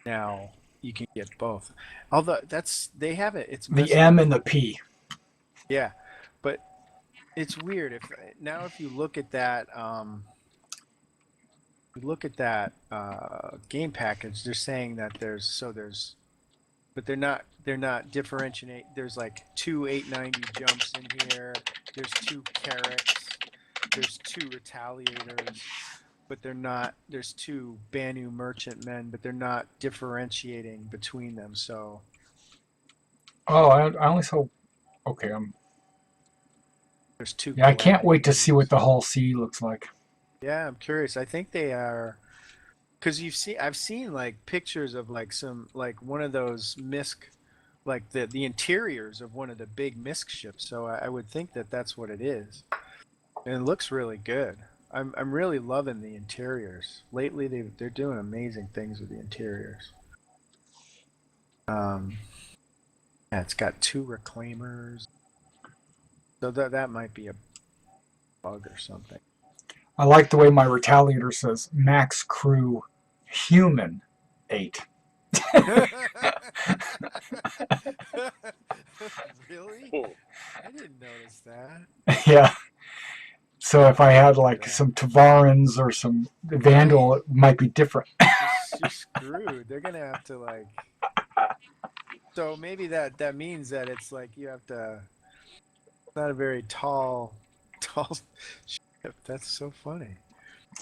Now you can get both. Although they have it. It's
the M and the P.
Yeah, but it's weird. If you look at that, game package, they're saying that but they're not differentiate. There's like 2 890 jumps in here. There's 2 Carracks. There's 2 Retaliators, but they're not. There's 2 Banu Merchantmen, but they're not differentiating between them. So.
Oh, I only saw. Okay,
There's 2.
Yeah, I can't wait to see what the Hull C looks like.
Yeah, I'm curious. I think they are, because I've seen like pictures of like one of those MISC, like the interiors of one of the big MISC ships. So I would think that that's what it is, and it looks really good. I'm really loving the interiors. Lately, they're doing amazing things with the interiors. Yeah, it's got 2 reclaimers, so that might be a bug or something.
I like the way my Retaliator says max crew human 8.
Really? I didn't notice that.
Yeah. So if I had like some Tavarans or some Vandal, it might be different.
You're screwed. They're gonna have to like. So maybe that means that it's like you have to. It's not a very tall ship. That's so funny.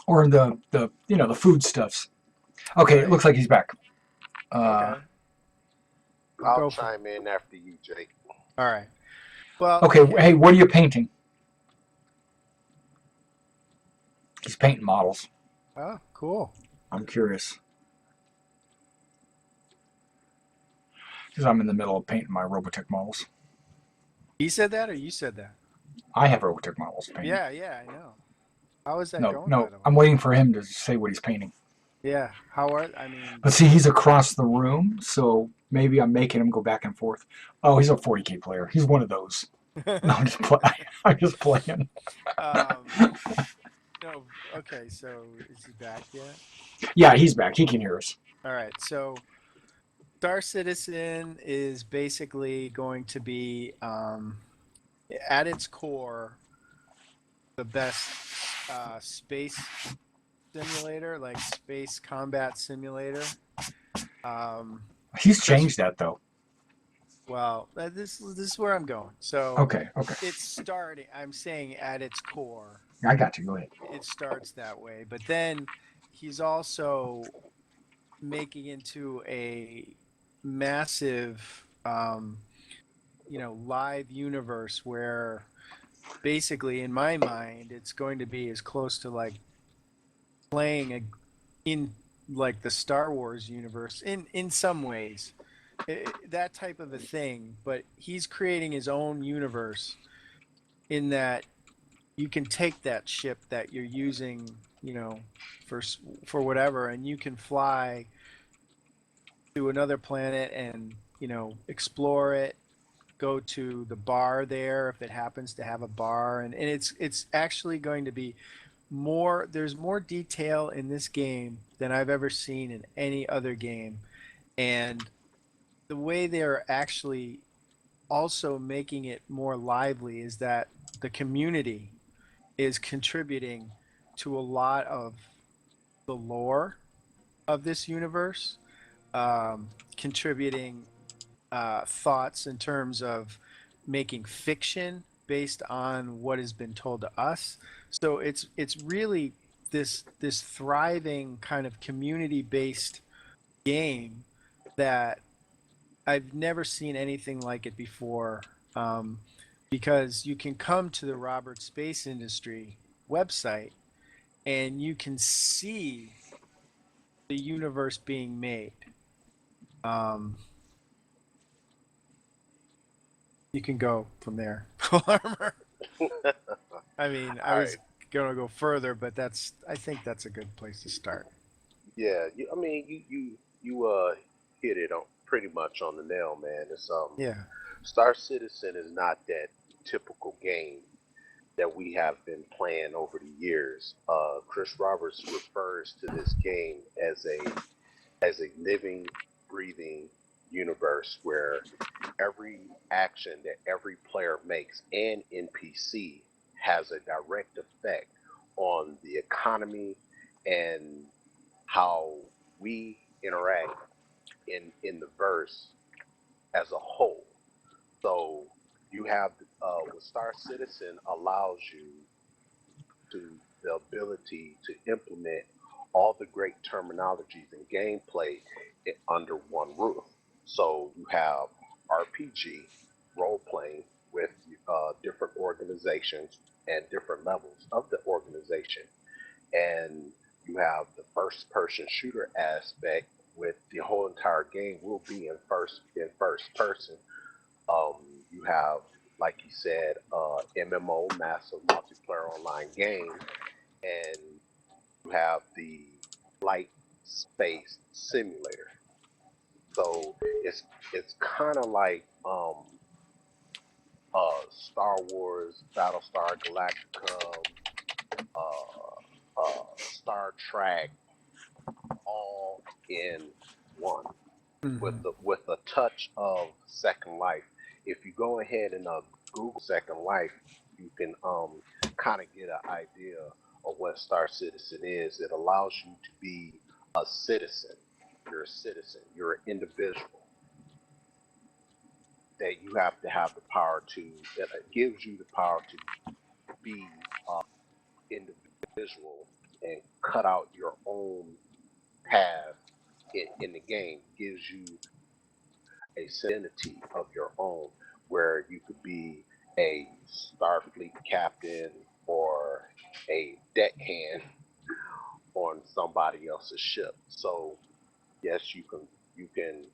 Or the foodstuffs. Okay, it looks like he's back.
Okay.
I'll chime in after you, Jake.
All right. Well.
Okay. Hey, what are you painting? He's painting models.
Oh, cool.
I'm curious because I'm in the middle of painting my Robotech models.
He said that, or you said that?
I have Robotech models painted.
Yeah, yeah, I know. How is that
No,
going, by
no,
the way?
I'm waiting for him to say what he's painting.
Yeah. How are? I mean,
But see, he's across the room, so maybe I'm making him go back and forth. Oh, he's a 40K player. He's one of those. No, I'm just playing. I'm just playing.
um, no. Okay, so is he back yet?
Yeah, he's back. He can hear us.
All right. So Star Citizen is basically going to be, at its core, the best space simulator, like space combat simulator. Um,
He's
Chris,
changed that though.
well, this is where I'm going. So
Okay, okay.
it's starting. I'm saying at its core,
I got you. Go ahead.
it starts that way, but then he's also making into a massive, live universe where basically, in my mind, it's going to be as close to like playing in like the Star Wars universe in some ways, that type of a thing. But he's creating his own universe in that you can take that ship that you're using, for for whatever, and you can fly to another planet and explore it. Go to the bar there if it happens to have a bar, and it's actually going to be more. There's more detail in this game than I've ever seen in any other game, and the way they're actually also making it more lively is that the community is contributing to a lot of the lore of this universe, contributing thoughts in terms of making fiction based on what has been told to us. So it's really this thriving kind of community based game that I've never seen anything like it before. Because you can come to the Robert Space Industry website and you can see the universe being made. Um, you can go from there. Armor. I mean, I
All
was
right.
going to go further, but I think that's a good place to start.
Yeah. I mean, you hit it on pretty much on the nail, man. It's
Yeah.
Star Citizen is not that typical game that we have been playing over the years. Chris Roberts refers to this game as a living, breathing universe where every action that every player makes and NPC has a direct effect on the economy and how we interact in the verse as a whole. So you have what Star Citizen allows you to the ability to implement all the great terminologies and gameplay under one roof. So you have RPG, role playing with different organizations and different levels of the organization, and you have the first person shooter aspect with the whole entire game will be in first person. um, you have, like you said, MMO, massive multiplayer online game, and you have the flight space simulator. So it's kind of like Star Wars, Battlestar Galactica, Star Trek, all in one
Mm-hmm.
with a touch of Second Life. If you go ahead and Google Second Life, you can kind of get an idea of what Star Citizen is. It allows you to be a citizen. You're a citizen. You're an individual that you have to have the power to. That it gives you the power to be individual and cut out your own path in the game. Gives you a identity of your own where you could be a Starfleet captain or a deckhand on somebody else's ship. So yes, you can you can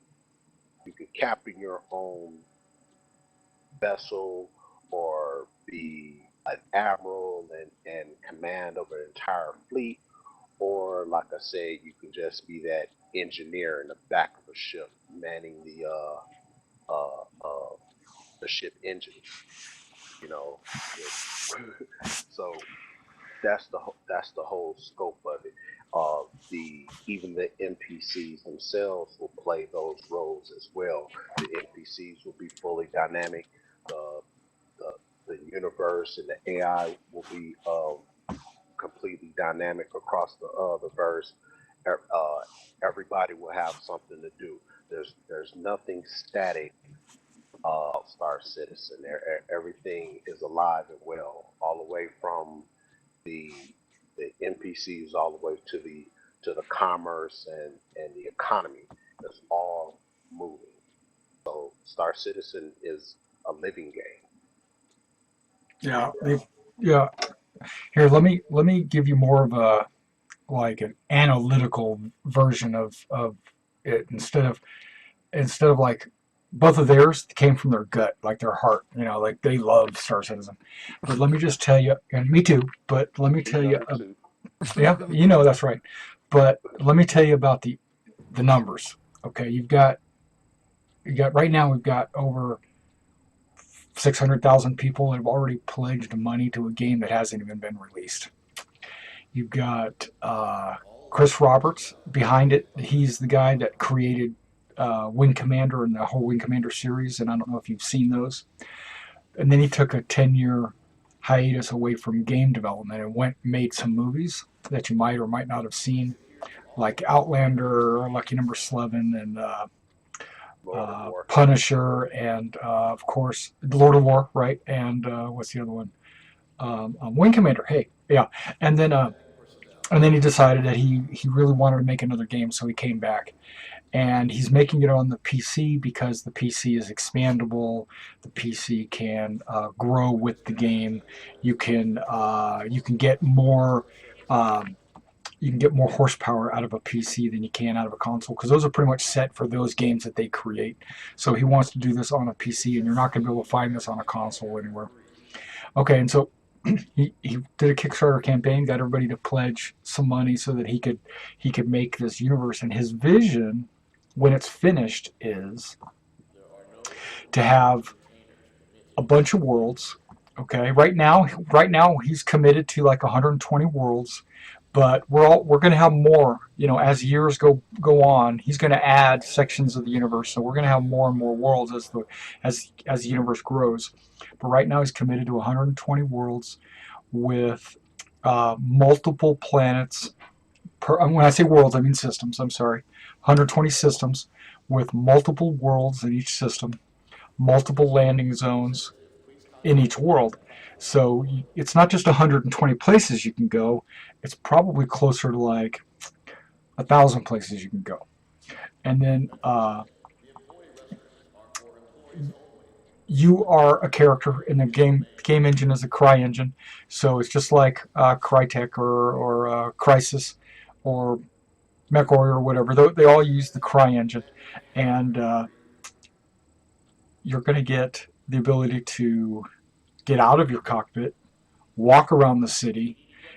captain your own vessel or be an admiral and command over an entire fleet, or like I said, you can just be that engineer in the back of a ship manning uh, uh, the ship engines. You know, so that's the whole scope of it. The even the NPCs themselves will play those roles as well. The NPCs will be fully dynamic. The the, the universe and the AI will be completely dynamic across the verse. Everybody will have something to do. There's nothing static. Star Citizen. Everything is alive and well, all the way from the NPCs all the way to the commerce and the economy. It's all moving. So Star Citizen is a living game.
Yeah, yeah. Here, let me give you more of a like an analytical version of it instead of like both of theirs came from their gut, like their heart, like they love Star Citizen. But let me just tell you, and me too. But let me tell you, yeah, that's right. But let me tell you about the numbers. Okay, you got right now we've got over 600,000 people that have already pledged money to a game that hasn't even been released. You've got Chris Roberts behind it. He's the guy that created Wing Commander and the whole Wing Commander series, and I don't know if you've seen those. And then he took a 10-year hiatus away from game development and went and made some movies that you might or might not have seen, like Outlander, Lucky Number 11, and Punisher, and of course Lord of War, right? And what's the other one? Wing Commander. Hey, yeah. And then he decided that he really wanted to make another game, so he came back. And he's making it on the PC because the PC is expandable. The PC can grow with the game. You can get more. You can get more horsepower out of a PC than you can out of a console because those are pretty much set for those games that they create. So he wants to do this on a PC, and you're not going to be able to find this on a console anywhere. Okay, and so he did a Kickstarter campaign, got everybody to pledge some money so that he could make this universe. And his vision, when it's finished, is to have a bunch of worlds. Okay, right now he's committed to like 120 worlds, but we're going to have more. As years go on, he's going to add sections of the universe. So we're going to have more and more worlds as the universe grows. But right now he's committed to 120 worlds with multiple planets. When I say worlds, I mean systems. I'm sorry, 120 systems with multiple worlds in each system, multiple landing zones in each world. So it's not just 120 places you can go. It's probably closer to like 1,000 places you can go. And then you are a character in the game. Game engine is a Cry engine, so it's just like Crytek or Crysis or MechWarrior or whatever. They all use the Cry engine, and you're going to get the ability to get out of your cockpit, walk around the city.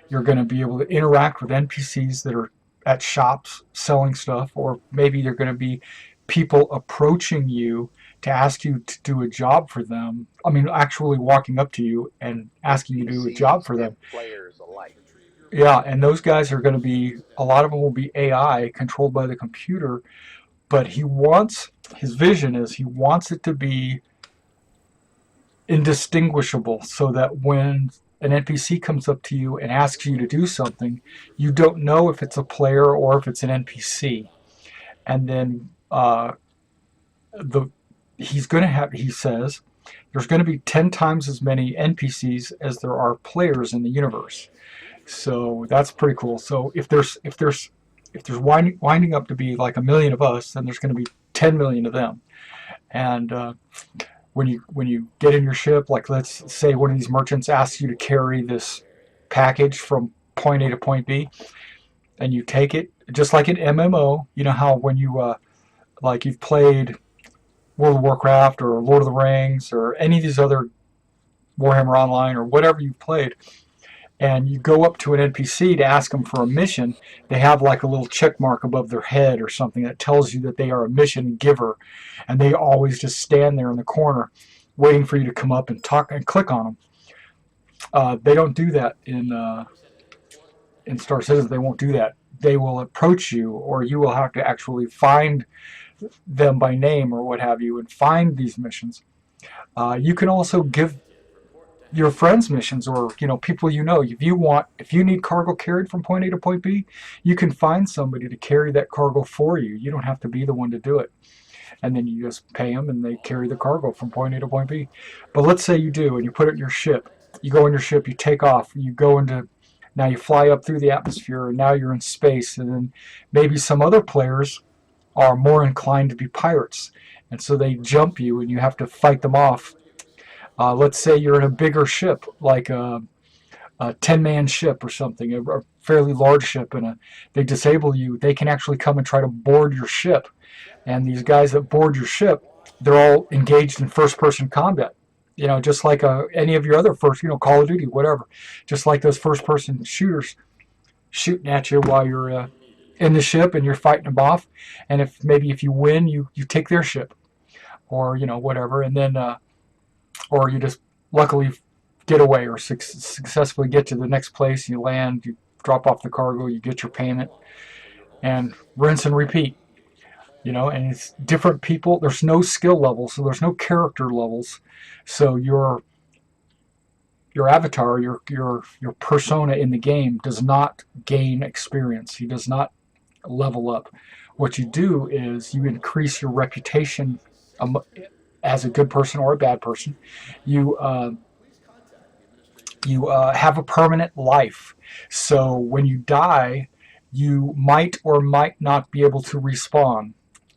You're going to be able to interact with NPCs that are at shops selling stuff, or maybe they're going to be people approaching you to ask you to do a job for them. I mean, actually walking up to you and asking you to do a job for them.
Players alike.
Yeah, and those guys are going to be, a lot of them will be AI controlled by the computer, but his vision is he wants it to be indistinguishable so that when an NPC comes up to you and asks you to do something, you don't know if it's a player or if it's an NPC. And then he says there's going to be 10 times as many NPCs as there are players in the universe. So that's pretty cool. So if there's winding up to be like 1 million of us, then there's going to be 10 million of them. And when you get in your ship, like let's say one of these merchants asks you to carry this package from point A to point B, and you take it just like an MMO. You know how when you like you've played World of Warcraft or Lord of the Rings or any of these other Warhammer Online or whatever you've played, and you go up to an NPC to ask them for a mission, they have like a little check mark above their head or something that tells you that they are a mission giver, and they always just stand there in the corner waiting for you to come up and talk and click on them. They don't do that in Star Citizen. They won't do that. They will approach you, or you will have to actually find them by name or what have you, and find these missions. You can also give your friends missions, or people if you need cargo carried from point A to point B, you can find somebody to carry that cargo for you. You don't have to be the one to do it, and then you just pay them and they carry the cargo from point A to point B. But let's say you do, and you put it in your ship. You go in your ship, you take off, you go into, now you fly up through the atmosphere, and now you're in space, and then maybe some other players are more inclined to be pirates, and so they jump you and you have to fight them off. Let's say you're in a bigger ship, like a 10-man ship or something, a fairly large ship, and they disable you. They can actually come and try to board your ship. And these guys that board your ship, they're all engaged in first-person combat. Just like any of your other Call of Duty, whatever. Just like those first-person shooters shooting at you while you're in the ship and you're fighting them off. And if you win, you take their ship, or whatever, and then or you just luckily get away or successfully get to the next place. You land, you drop off the cargo, you get your payment, and rinse and repeat. And it's different people. There's no skill levels, so there's no character levels. So your avatar, your persona in the game does not gain experience. He does not level up. What you do is you increase your reputation as a good person or a bad person. You have a permanent life. So when you die, you might or might not be able to respawn.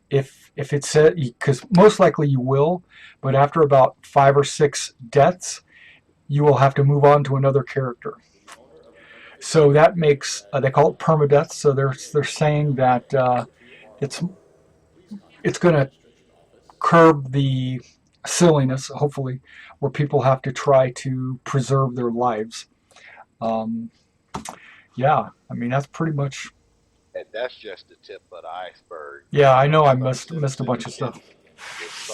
If it said, because most likely you will, but after about 5 or 6 deaths, you will have to move on to another character. So that makes they call it permadeath. So they're saying that it's going to curb the silliness, hopefully, where people have to try to preserve their lives. Yeah, I mean that's pretty much.
And that's just the tip of the iceberg.
Yeah, I know I missed a bunch of stuff.
It's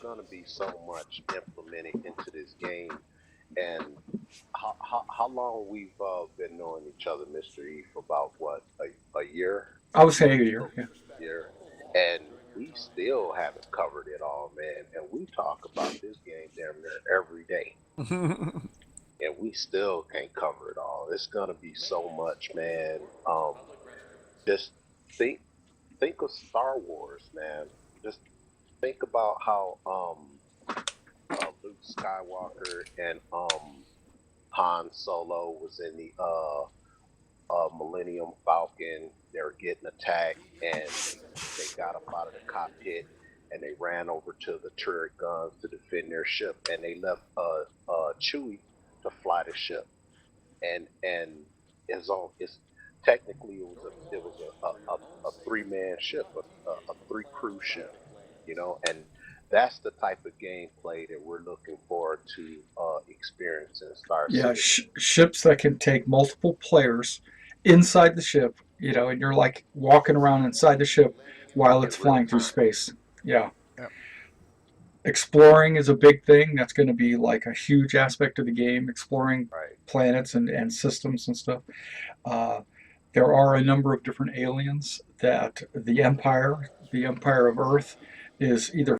going to be so much implemented into this game. And how long we've been knowing each other, Mr. E, for about what, a year?
I would say a year. Yeah.
Year. And we still haven't covered it all, man. And we talk about this game damn near every day. And we still can't cover it all. It's gonna be so much, man. Just think of Star Wars, man. Just think about how Luke Skywalker and Han Solo was in the Millennium Falcon. They were getting attacked, and they got up out of the cockpit, and they ran over to the turret guns to defend their ship, and they left Chewie to fly the ship. And it's technically it was a 3-man ship, a 3-crew ship, and that's the type of gameplay that we're looking forward to experiencing in Star Citizen.
Yeah, ships that can take multiple players inside the ship, and you're like walking around inside the ship while it's flying through space. Yeah.
Yep.
Exploring is a big thing. That's going to be like a huge aspect of the game, exploring
Right.
planets and systems and stuff. There are a number of different aliens that the Empire of Earth is either